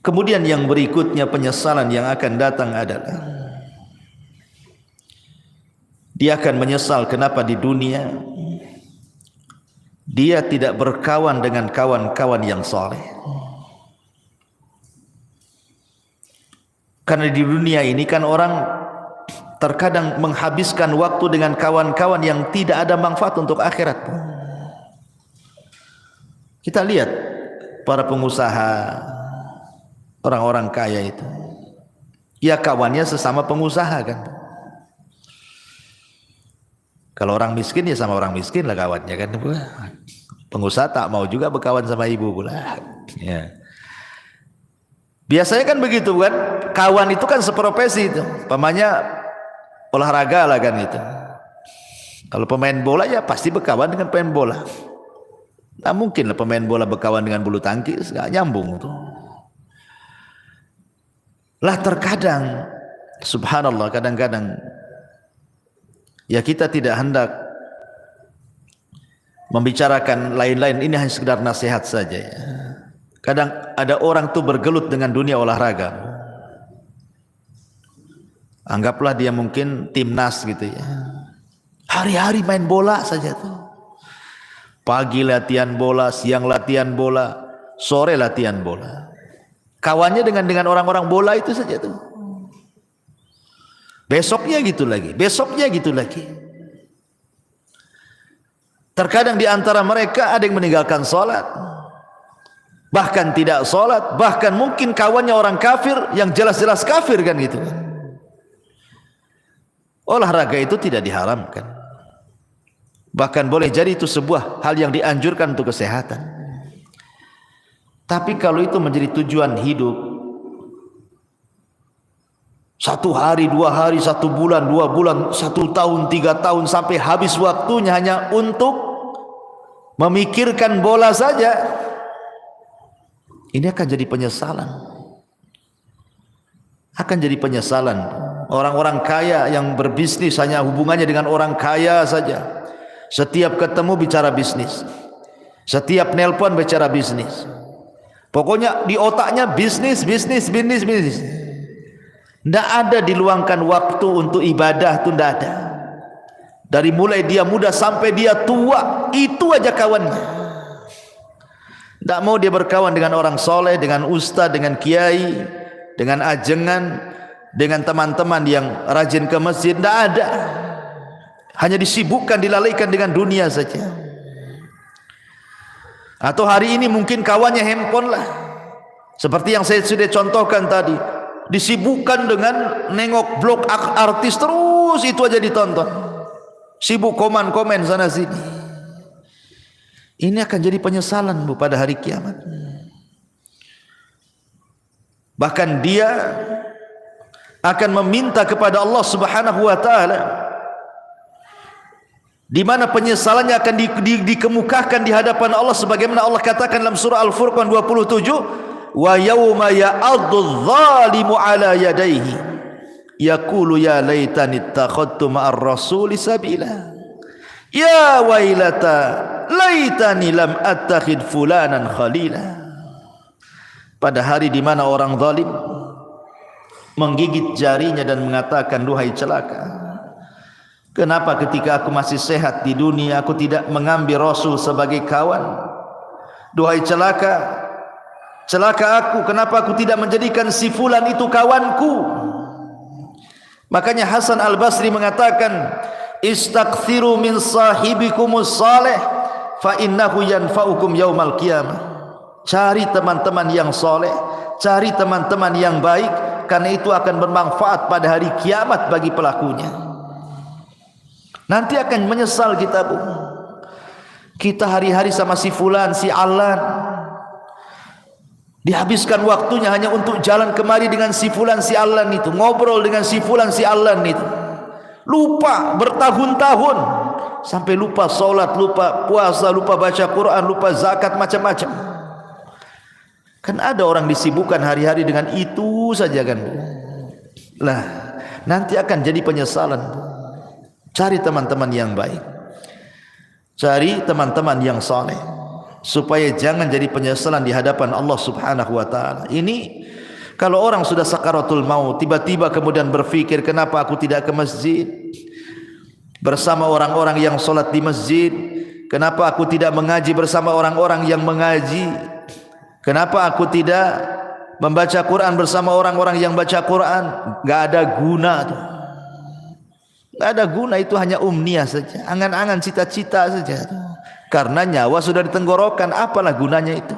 Kemudian yang berikutnya penyesalan yang akan datang adalah dia akan menyesal kenapa di dunia dia tidak berkawan dengan kawan-kawan yang saleh. Karena di dunia ini kan orang terkadang menghabiskan waktu dengan kawan-kawan yang tidak ada manfaat untuk akhirat. Kita lihat para pengusaha, orang-orang kaya itu, ya kawannya sesama pengusaha kan. Kalau orang miskin ya sama orang miskin lah kawannya kan. Pengusaha tak mau juga berkawan sama ibu pula. Ya. Biasanya kan begitu kan. Kawan itu kan seprofesi itu. Pamanya olahraga lah kan itu. Kalau pemain bola ya pasti berkawan dengan pemain bola. Nah mungkin lah pemain bola berkawan dengan bulu tangkis, nggak nyambung tuh. Lah terkadang, subhanallah, kadang-kadang ya kita tidak hendak membicarakan lain-lain, ini hanya sekedar nasihat saja ya. Kadang ada orang tuh bergelut dengan dunia olahraga. Anggaplah dia mungkin timnas gitu ya. Hari-hari main bola saja tuh. Pagi latihan bola, siang latihan bola, sore latihan bola. Kawannya dengan orang-orang bola itu saja tuh. Besoknya gitu lagi, besoknya gitu lagi. Terkadang di antara mereka ada yang meninggalkan sholat, bahkan tidak sholat, bahkan mungkin kawannya orang kafir yang jelas-jelas kafir kan gitu. Olahraga itu tidak diharamkan, bahkan boleh jadi itu sebuah hal yang dianjurkan untuk kesehatan. Tapi kalau itu menjadi tujuan hidup, 1 hari, 2 hari, 1 bulan, 2 bulan, 1 tahun, 3 tahun, sampai habis waktunya hanya untuk memikirkan bola saja, ini akan jadi penyesalan. Akan jadi penyesalan. Orang-orang kaya yang berbisnis hanya hubungannya dengan orang kaya saja. Setiap ketemu bicara bisnis, setiap nelpon bicara bisnis. Pokoknya di otaknya bisnis, bisnis, bisnis, bisnis. Tidak ada diluangkan waktu untuk ibadah, itu tidak ada. Dari mulai dia muda sampai dia tua, itu aja kawannya. Tidak mau dia berkawan dengan orang soleh, dengan ustaz, dengan kiai, dengan ajengan, dengan teman-teman yang rajin ke masjid. Tidak ada. Hanya disibukkan, dilalaikan dengan dunia saja. Atau hari ini mungkin kawannya handphone lah. Seperti yang saya sudah contohkan tadi. Disibukkan dengan nengok blog artis, terus itu aja ditonton. Sibuk komen-komen sana sini. Ini akan jadi penyesalan Bu pada hari kiamat. Bahkan dia akan meminta kepada Allah Subhanahu wa taala, di mana penyesalannya akan dikemukakan di hadapan Allah, sebagaimana Allah katakan dalam surah Al-Furqan 27, wa yauma ya'addu dhalimu ala yadayhi yaqulu ya laitani ittakhadtu ma'ar rasuli sabila ya wailata laitani lam attakhid fulanan khalila. Pada hari di mana orang zalim menggigit jarinya dan mengatakan, duhai celaka, kenapa ketika aku masih sehat di dunia aku tidak mengambil Rasul sebagai kawan? Duhai celaka, celaka aku, kenapa aku tidak menjadikan si fulan itu kawanku? Makanya Hasan Al-Basri mengatakan, istakthiru min sahibikumus salih fa innahu yanfa'ukum yaumal qiyamah. Cari teman-teman yang soleh, cari teman-teman yang baik, karena itu akan bermanfaat pada hari kiamat bagi pelakunya. Nanti akan menyesal kita Bu. Kita hari-hari sama si fulan, si alan, dihabiskan waktunya hanya untuk jalan kemari dengan si fulan, si alan itu, ngobrol dengan si fulan, si alan itu. Lupa bertahun-tahun, sampai lupa sholat, lupa puasa, lupa baca Quran, lupa zakat, macam-macam. Kan ada orang disibukkan hari-hari dengan itu saja kan Bu. Lah nanti akan jadi penyesalan Bu. Cari teman-teman yang baik, cari teman-teman yang saleh, supaya jangan jadi penyesalan di hadapan Allah Subhanahu wa taala. Ini kalau orang sudah sakaratul maut, tiba-tiba kemudian berpikir, kenapa aku tidak ke masjid? bersama orang-orang yang solat di masjid? Kenapa aku tidak mengaji bersama orang-orang yang mengaji? Kenapa aku tidak membaca Quran bersama orang-orang yang baca Quran? Gak ada guna tuh. Gak ada guna, itu hanya umniah saja, angan-angan, cita-cita saja. Karena nyawa sudah di tenggorokan, apalah gunanya itu?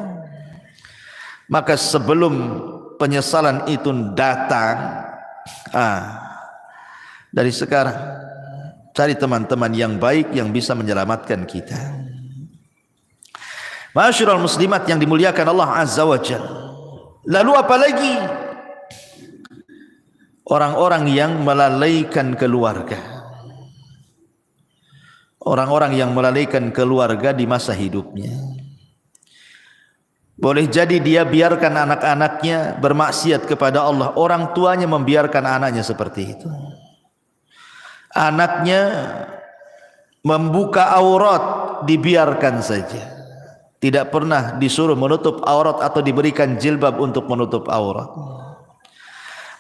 Maka sebelum penyesalan itu datang, dari sekarang cari teman-teman yang baik yang bisa menyelamatkan kita. Ma'asyiral muslimat yang dimuliakan Allah Azza wa Jalla. Lalu apa lagi? Orang-orang yang melalaikan keluarga. Orang-orang yang melalaikan keluarga di masa hidupnya. Boleh jadi dia biarkan anak-anaknya bermaksiat kepada Allah. Orang tuanya membiarkan anaknya seperti itu. Anaknya membuka aurat, dibiarkan saja. Tidak pernah disuruh menutup aurat atau diberikan jilbab untuk menutup aurat.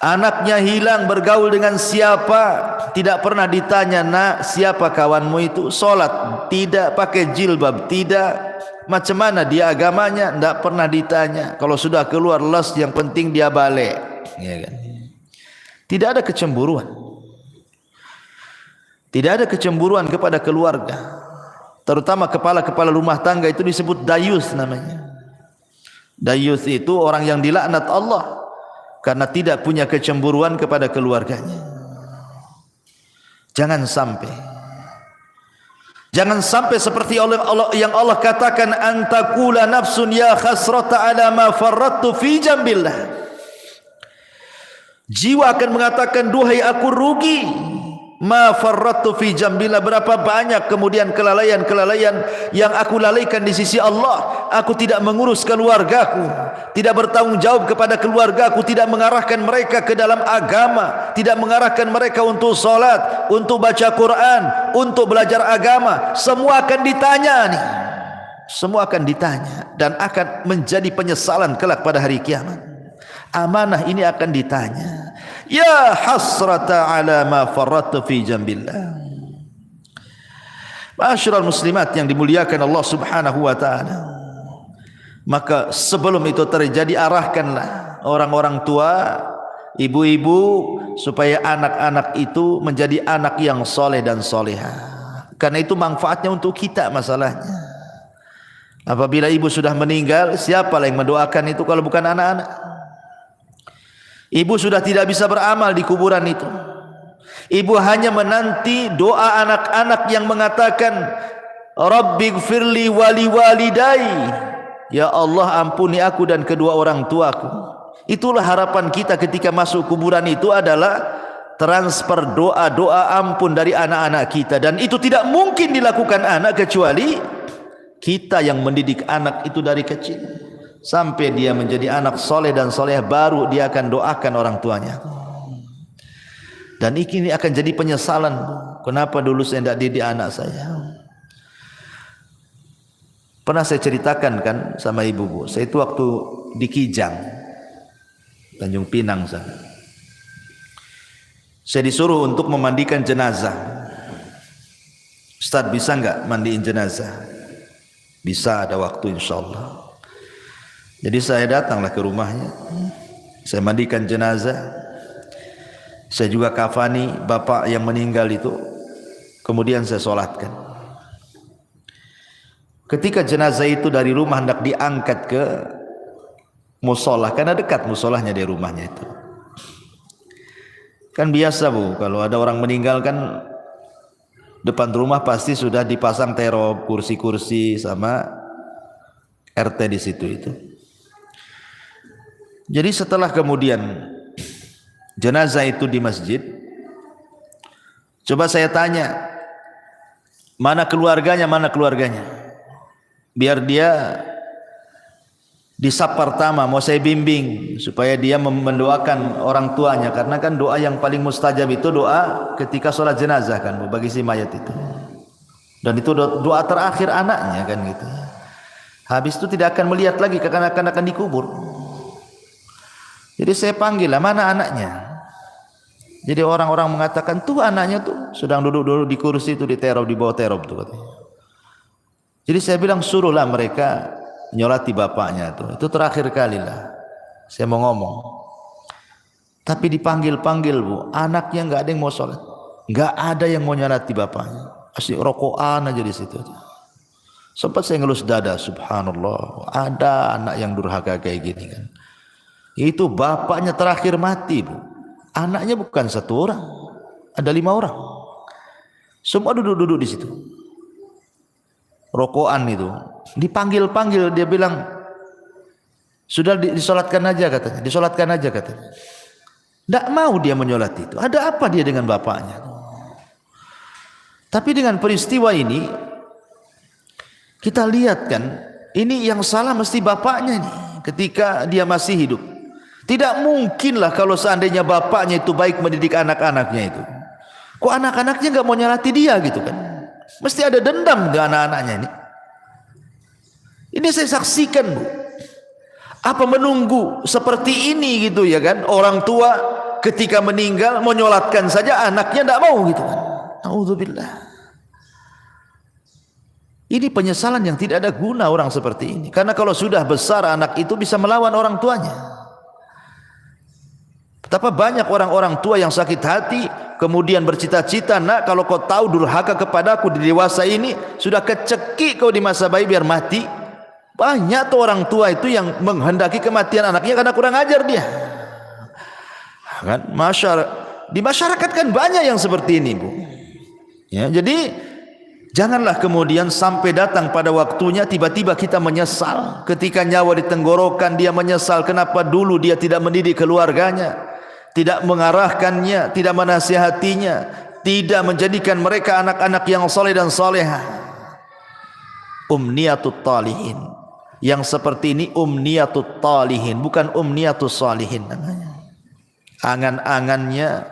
Anaknya hilang bergaul dengan siapa, tidak pernah ditanya, nak siapa kawanmu itu? Solat tidak, pakai jilbab tidak, macam mana dia agamanya, tidak pernah ditanya. Kalau sudah keluar les, yang penting dia balik, ya kan? Tidak ada kecemburuan, tidak ada kecemburuan kepada keluarga. Terutama kepala-kepala rumah tangga itu disebut dayus namanya. Dayus itu orang yang dilaknat Allah karena tidak punya kecemburuan kepada keluarganya. Jangan sampai seperti yang Allah katakan, antakula nafsun ya khasrata ala ma farrattu fi jambillah. Jiwa akan mengatakan, duhai aku rugi, ma farrattu fi jambillah, berapa banyak kemudian kelalaian-kelalaian yang aku lalaikan di sisi Allah. Aku tidak mengurus keluargaku, tidak bertanggung jawab kepada keluargaku, tidak mengarahkan mereka ke dalam agama, tidak mengarahkan mereka untuk salat, untuk baca Quran, untuk belajar agama. Semua akan ditanya nih. Semua akan ditanya dan akan menjadi penyesalan kelak pada hari kiamat. Amanah ini akan ditanya. Ya hasrata ala ma farrattu fi jambillah. Ma'asyiral muslimat yang dimuliakan Allah Subhanahu wa taala. Maka sebelum itu terjadi, arahkanlah orang-orang tua, ibu-ibu, supaya anak-anak itu menjadi anak yang soleh dan solehah. Karena itu manfaatnya untuk kita masalahnya. Apabila ibu sudah meninggal, siapalah yang mendoakan itu kalau bukan anak-anak? Ibu sudah tidak bisa beramal di kuburan itu. Ibu hanya menanti doa anak-anak yang mengatakan, Rabbighfirli wali walidai. Ya Allah, ampuni aku dan kedua orang tuaku. Itulah harapan kita ketika masuk kuburan itu, adalah transfer doa-doa ampun dari anak-anak kita. Dan itu tidak mungkin dilakukan anak kecuali kita yang mendidik anak itu dari kecil sampai dia menjadi anak soleh dan soleh, baru dia akan doakan orang tuanya. Dan ini akan jadi penyesalan, kenapa dulu saya tidak didik anak saya. Pernah saya ceritakan kan sama ibu, bu, saya itu waktu di Kijang, Tanjung Pinang sana, saya disuruh untuk memandikan jenazah. Ustaz, bisa enggak mandiin jenazah? Bisa, ada waktu insyaallah. Jadi saya datanglah ke rumahnya, saya mandikan jenazah, saya juga kafani bapak yang meninggal itu, kemudian saya solatkan. Ketika jenazah itu dari rumah hendak diangkat ke musola, karena dekat musolahnya dari rumahnya itu. Kan biasa, bu, kalau ada orang meninggal kan depan rumah pasti sudah dipasang terop, kursi-kursi sama RT di situ itu. Jadi setelah kemudian jenazah itu di masjid, coba saya tanya, mana keluarganya, mana keluarganya? Biar dia di saf pertama mau saya bimbing supaya dia mendoakan orang tuanya, karena kan doa yang paling mustajab itu doa ketika sholat jenazah kan, bagi si mayat itu. Dan itu doa terakhir anaknya kan gitu. Habis itu tidak akan melihat lagi kekanak-kanakan dikubur. Jadi saya panggil lah, mana anaknya? Jadi orang-orang mengatakan tuh anaknya tuh sedang duduk-duduk di kursi itu diteror, di bawah teror tuh katanya. Jadi saya bilang suruhlah mereka nyolati bapaknya tuh. Itu terakhir kali lah saya mau ngomong. Tapi dipanggil-panggil bu, anaknya nggak ada yang mau sholat, nggak ada yang mau nyolati bapaknya. Asli rokokan aja di situ. Sempat saya ngelus dada, subhanallah, ada anak yang durhaka kayak gini kan. Itu bapaknya terakhir mati bu. Anaknya bukan satu orang, ada 5 orang. Semua duduk-duduk di situ. Rokokan itu. Dipanggil-panggil dia bilang, sudah disolatkan aja katanya, disolatkan aja katanya. Tidak mau dia menyolat itu. Ada apa dia dengan bapaknya? Tapi dengan peristiwa ini, kita lihat kan, ini yang salah mesti bapaknya nih, ketika dia masih hidup. Tidak mungkinlah kalau seandainya bapaknya itu baik mendidik anak-anaknya itu. Kok anak-anaknya nggak mau nyalati dia gitu kan? Mesti ada dendam dengan anak-anaknya ini. Ini saya saksikan bu. Apa menunggu seperti ini gitu ya kan? Orang tua ketika meninggal mau nyolatkan saja anaknya tidak mau gitu kan? Auzubillah. Ini penyesalan yang tidak ada guna orang seperti ini. Karena kalau sudah besar anak itu bisa melawan orang tuanya. Betapa banyak orang-orang tua yang sakit hati kemudian bercita-cita, nak kalau kau tahu durhaka kepadaku di dewasa ini, sudah kecekik kau di masa bayi biar mati. Banyak tuh orang tua itu yang menghendaki kematian anaknya karena kurang ajar dia kan. Di masyarakat kan banyak yang seperti ini bu ya. Jadi janganlah kemudian sampai datang pada waktunya tiba-tiba kita menyesal. Ketika nyawa di tenggorokan dia menyesal kenapa dulu dia tidak mendidik keluarganya, tidak mengarahkannya, tidak menasihatinya, tidak menjadikan mereka anak-anak yang saleh dan salehah. Umniyatut talihin. Yang seperti ini umniyatut talihin, bukan umniyatus salihin namanya. Angan-angannya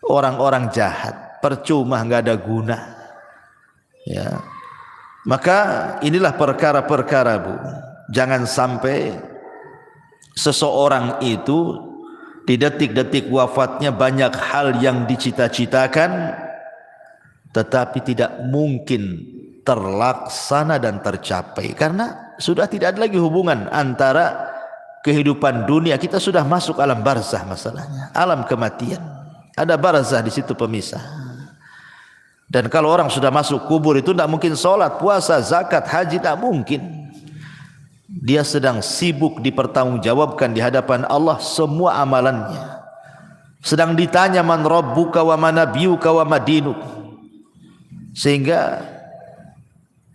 orang-orang jahat, percuma, nggak ada guna. Ya. Maka inilah perkara-perkara bu. Jangan sampai seseorang itu di detik-detik wafatnya banyak hal yang dicita-citakan tetapi tidak mungkin terlaksana dan tercapai karena sudah tidak ada lagi hubungan antara kehidupan dunia. Kita sudah masuk alam barzah masalahnya, alam kematian. Ada barzah di situ pemisah. Dan kalau orang sudah masuk kubur itu tidak mungkin sholat, puasa, zakat, haji, tidak mungkin. Dia sedang sibuk dipertanggungjawabkan di hadapan Allah semua amalannya. Sedang ditanya man rabbuka wa man nabiyuka wa madinuk. Sehingga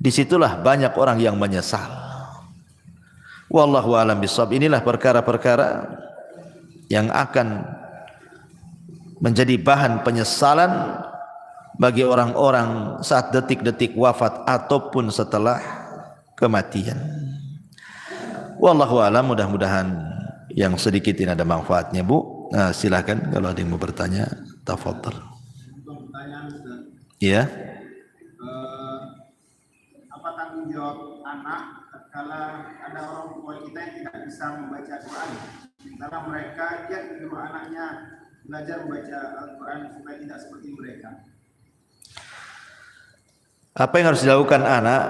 disitulah banyak orang yang menyesal. Wallahu a'lam bishawab. Inilah perkara-perkara yang akan menjadi bahan penyesalan bagi orang-orang saat detik-detik wafat ataupun setelah kematian. Wallahu a'lam. Mudah-mudahan yang sedikit ini ada manfaatnya bu. Nah, silakan kalau ada yang mau bertanya, tafadhal. Iya. Apa tanggung jawab anak kalau ada orang tua kita yang tidak bisa membaca Quran, sementara mereka dia menyuruh anaknya belajar membaca Al-Quran supaya tidak seperti mereka? Apa yang harus dilakukan anak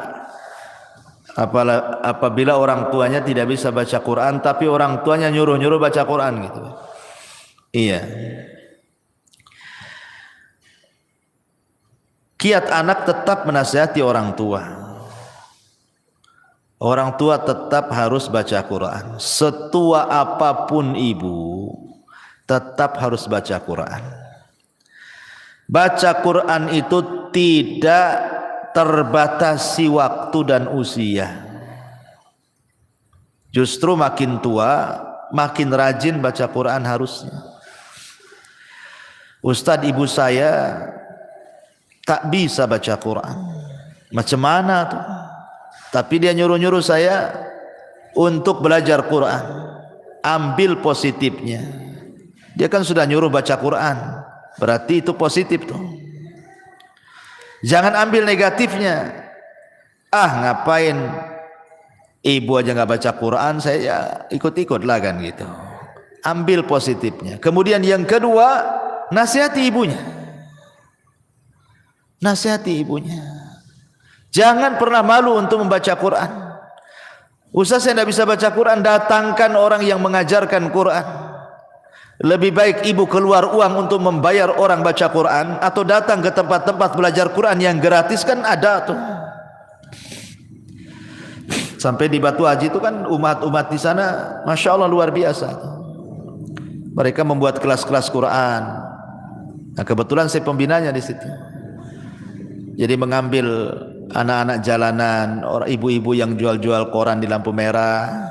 apabila orang tuanya tidak bisa baca Quran tapi orang tuanya nyuruh-nyuruh baca Quran gitu? Iya. Kiat anak tetap menasihati orang tua. Orang tua tetap harus baca Quran. Setua apapun ibu, tetap harus baca Quran. Baca Quran itu tidak terbatasi waktu dan usia. Justru makin tua, makin rajin baca Quran harusnya. Ustadz ibu saya tak bisa baca Quran. Macam mana tuh? Tapi dia nyuruh-nyuruh saya untuk belajar Quran. Ambil positifnya. Dia kan sudah nyuruh baca Quran, berarti itu positif tuh. Jangan ambil negatifnya. Ah, ngapain ibu aja nggak baca Quran, saya ikut-ikut lah kan gitu. Ambil positifnya. Kemudian yang kedua, nasihati ibunya. Nasihati ibunya. Jangan pernah malu untuk membaca Quran. Ustaz, saya tidak bisa baca Quran, datangkan orang yang mengajarkan Quran. Lebih baik ibu keluar uang untuk membayar orang baca Quran atau datang ke tempat-tempat belajar Quran yang gratis, kan ada tuh. Sampai di Batu Haji itu kan umat-umat di sana, masya Allah luar biasa. Mereka membuat kelas-kelas Quran. Nah, kebetulan saya pembinanya di situ. Jadi mengambil anak-anak jalanan, orang ibu-ibu yang jual-jual koran di lampu merah.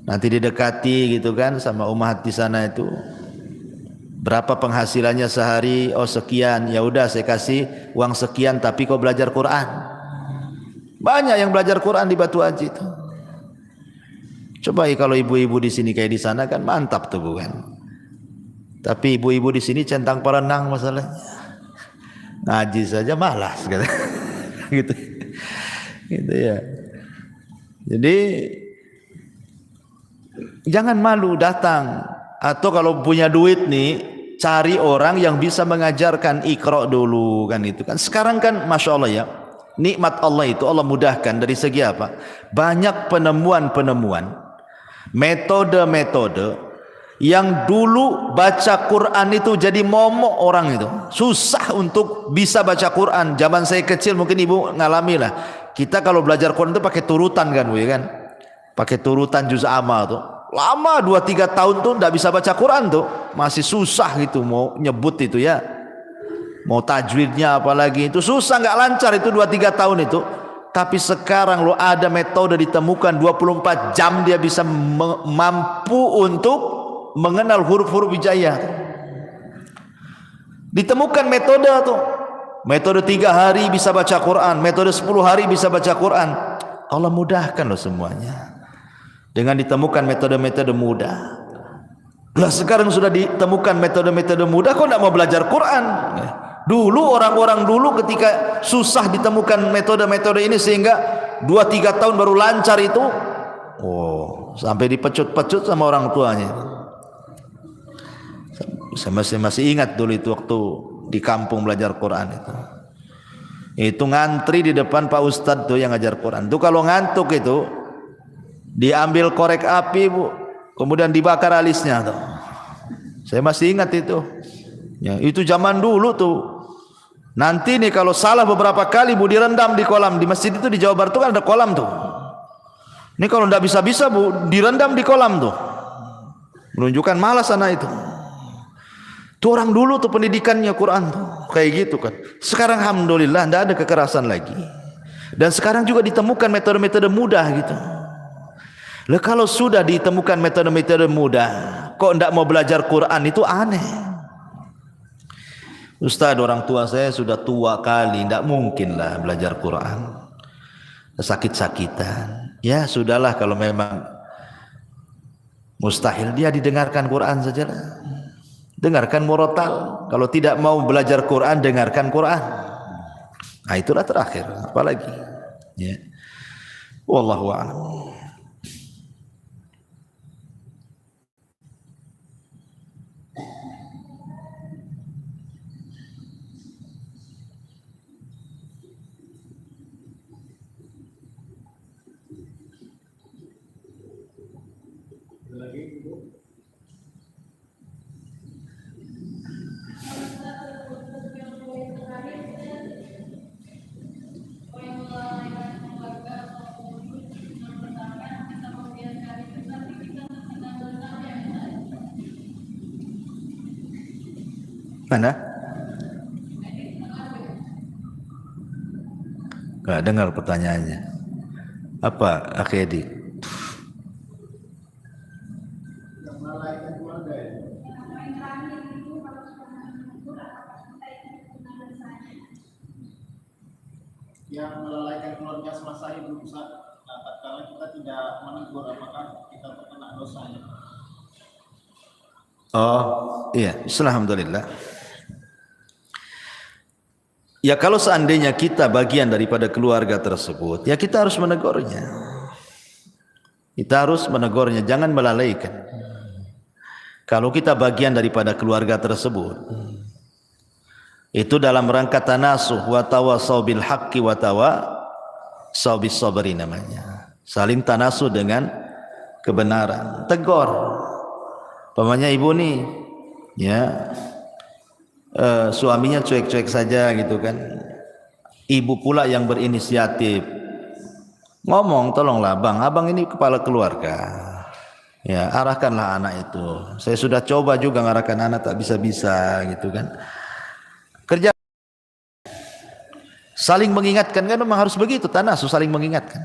Nanti didekati gitu kan sama umat di sana itu. Berapa penghasilannya sehari? Oh sekian. Ya udah saya kasih uang sekian, tapi kau belajar Quran. Banyak yang belajar Quran di Batu Haji itu. Coba kalau ibu-ibu di sini kayak di sana kan mantap tuh bukan? Tapi ibu-ibu di sini centang perenang masalahnya. Ngaji saja malas gitu. Gitu ya. Jadi jangan malu datang, atau kalau punya duit nih cari orang yang bisa mengajarkan Iqra dulu kan itu kan. Sekarang kan masya Allah ya, nikmat Allah itu Allah mudahkan dari segi apa? Banyak penemuan-penemuan, metode-metode yang dulu baca Quran itu jadi momok orang itu. Susah untuk bisa baca Quran. Zaman saya kecil mungkin ibu ngalami lah. Kita kalau belajar Quran itu pakai turutan kan, Bu, ya kan? Pakai turutan juz amma tuh. Lama 2-3 tahun tuh enggak bisa baca Quran tuh. Masih susah gitu mau nyebut itu ya. Mau tajwidnya apalagi itu susah, enggak lancar itu 2-3 tahun itu. Tapi sekarang lo ada metode ditemukan 24 jam dia bisa mampu untuk mengenal huruf-huruf hijaiyah. Ditemukan metode tuh. Metode 3 hari bisa baca Quran, metode 10 hari bisa baca Quran. Allah mudahkan loh semuanya. Dengan ditemukan metode-metode mudah. Lah sekarang sudah ditemukan metode-metode mudah, kok enggak mau belajar Quran? Dulu orang-orang dulu ketika susah ditemukan metode-metode ini sehingga 2-3 tahun baru lancar itu. Oh, sampai dipecut-pecut sama orang tuanya. Saya masih ingat dulu itu waktu di kampung belajar Quran itu ngantri di depan Pak Ustadz tuh yang ngajar Quran. Tuh kalau ngantuk itu diambil korek api, Bu, kemudian dibakar alisnya tuh. Saya masih ingat itu. Ya, itu zaman dulu tuh. Nanti nih kalau salah beberapa kali, Bu, direndam di kolam. Di masjid itu di Jawa Barat tuh kan ada kolam tuh. Ini kalau enggak bisa-bisa, Bu, direndam di kolam tuh. Menunjukkan malas anak itu. Tuh orang dulu tuh pendidikannya Quran tuh kayak gitu kan. Sekarang alhamdulillah tidak ada kekerasan lagi. Dan sekarang juga ditemukan metode-metode mudah gitu. Lah kalau sudah ditemukan metode-metode mudah, kok tidak mau belajar Quran, itu aneh. Ustaz, orang tua saya sudah tua kali, tidak mungkin lah belajar Quran. Sakit-sakitan. Ya sudahlah, kalau memang mustahil dia didengarkan Quran sajalah. Dengarkan murotal. Kalau tidak mau belajar Quran, dengarkan Quran. Nah itulah terakhir. Apalagi ya. Wallahu a'lam. Mana? Gak dengar pertanyaannya. Apa, Akhedi? Yang melalaikan keluarga semasa hidup, tatkala kita tidak menegur, apakah kita terkena dosanya? Oh, iya, alhamdulillah. Ya kalau seandainya kita bagian daripada keluarga tersebut, ya kita harus menegurnya. Kita harus menegurnya, jangan melalaikan. Kalau kita bagian daripada keluarga tersebut, itu dalam rangka tanasuh wa tawasau bil haqqi wa tawasau bis sabri namanya. Saling tanasuh dengan kebenaran. Tegur. Pamannya ibu nih, ya, suaminya cuek-cuek saja gitu kan. Ibu pula yang berinisiatif. Ngomong, tolonglah bang, abang ini kepala keluarga. Ya, arahkanlah anak itu. Saya sudah coba juga ngarahkan anak, tak bisa-bisa gitu kan. Kerja saling mengingatkan, kan memang harus begitu, tanasuh saling mengingatkan.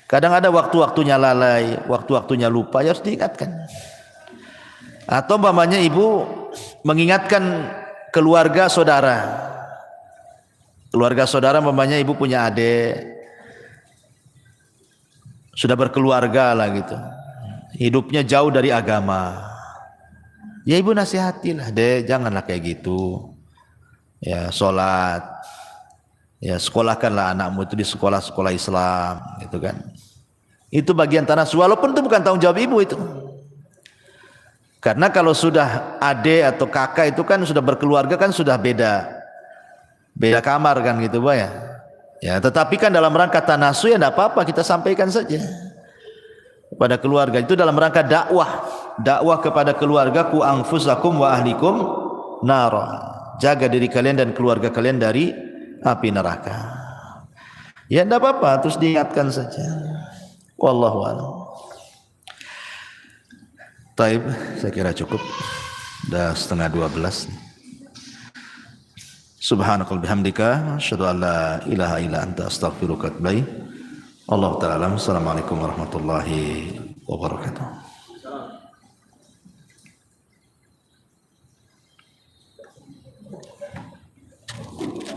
Kadang ada waktu-waktunya lalai, waktu-waktunya lupa, ya harus diingatkan. Atau umpamanya ibu mengingatkan keluarga saudara. Keluarga saudara umpamanya ibu punya adik, sudah berkeluarga lah gitu. Hidupnya jauh dari agama. Ya ibu nasihatilah, deh janganlah kayak gitu. Ya sholat, ya sekolahkanlah anakmu itu di sekolah-sekolah Islam, gitu kan. Itu bagian tanasuh, walaupun itu bukan tanggung jawab ibu itu. Karena kalau sudah adik atau kakak itu kan sudah berkeluarga kan sudah beda kamar kan gitu Pak ya. Ya, tetapi kan dalam rangka tanasuh ya tidak apa-apa, kita sampaikan saja kepada keluarga. Itu dalam rangka dakwah kepada keluarga, ku anfusakum wa ahlikum nara. Jaga diri kalian dan keluarga kalian dari api neraka. Ya tidak apa-apa, terus diingatkan saja. Wallahu a'lam. Taib, saya kira cukup. Dah 11:30. Subhanakal bihamdika asyhadu an la ilaha illa anta astaghfiruka wa atubu ilaik. Allahu ta'ala alam. Assalamualaikum warahmatullahi wabarakatuh.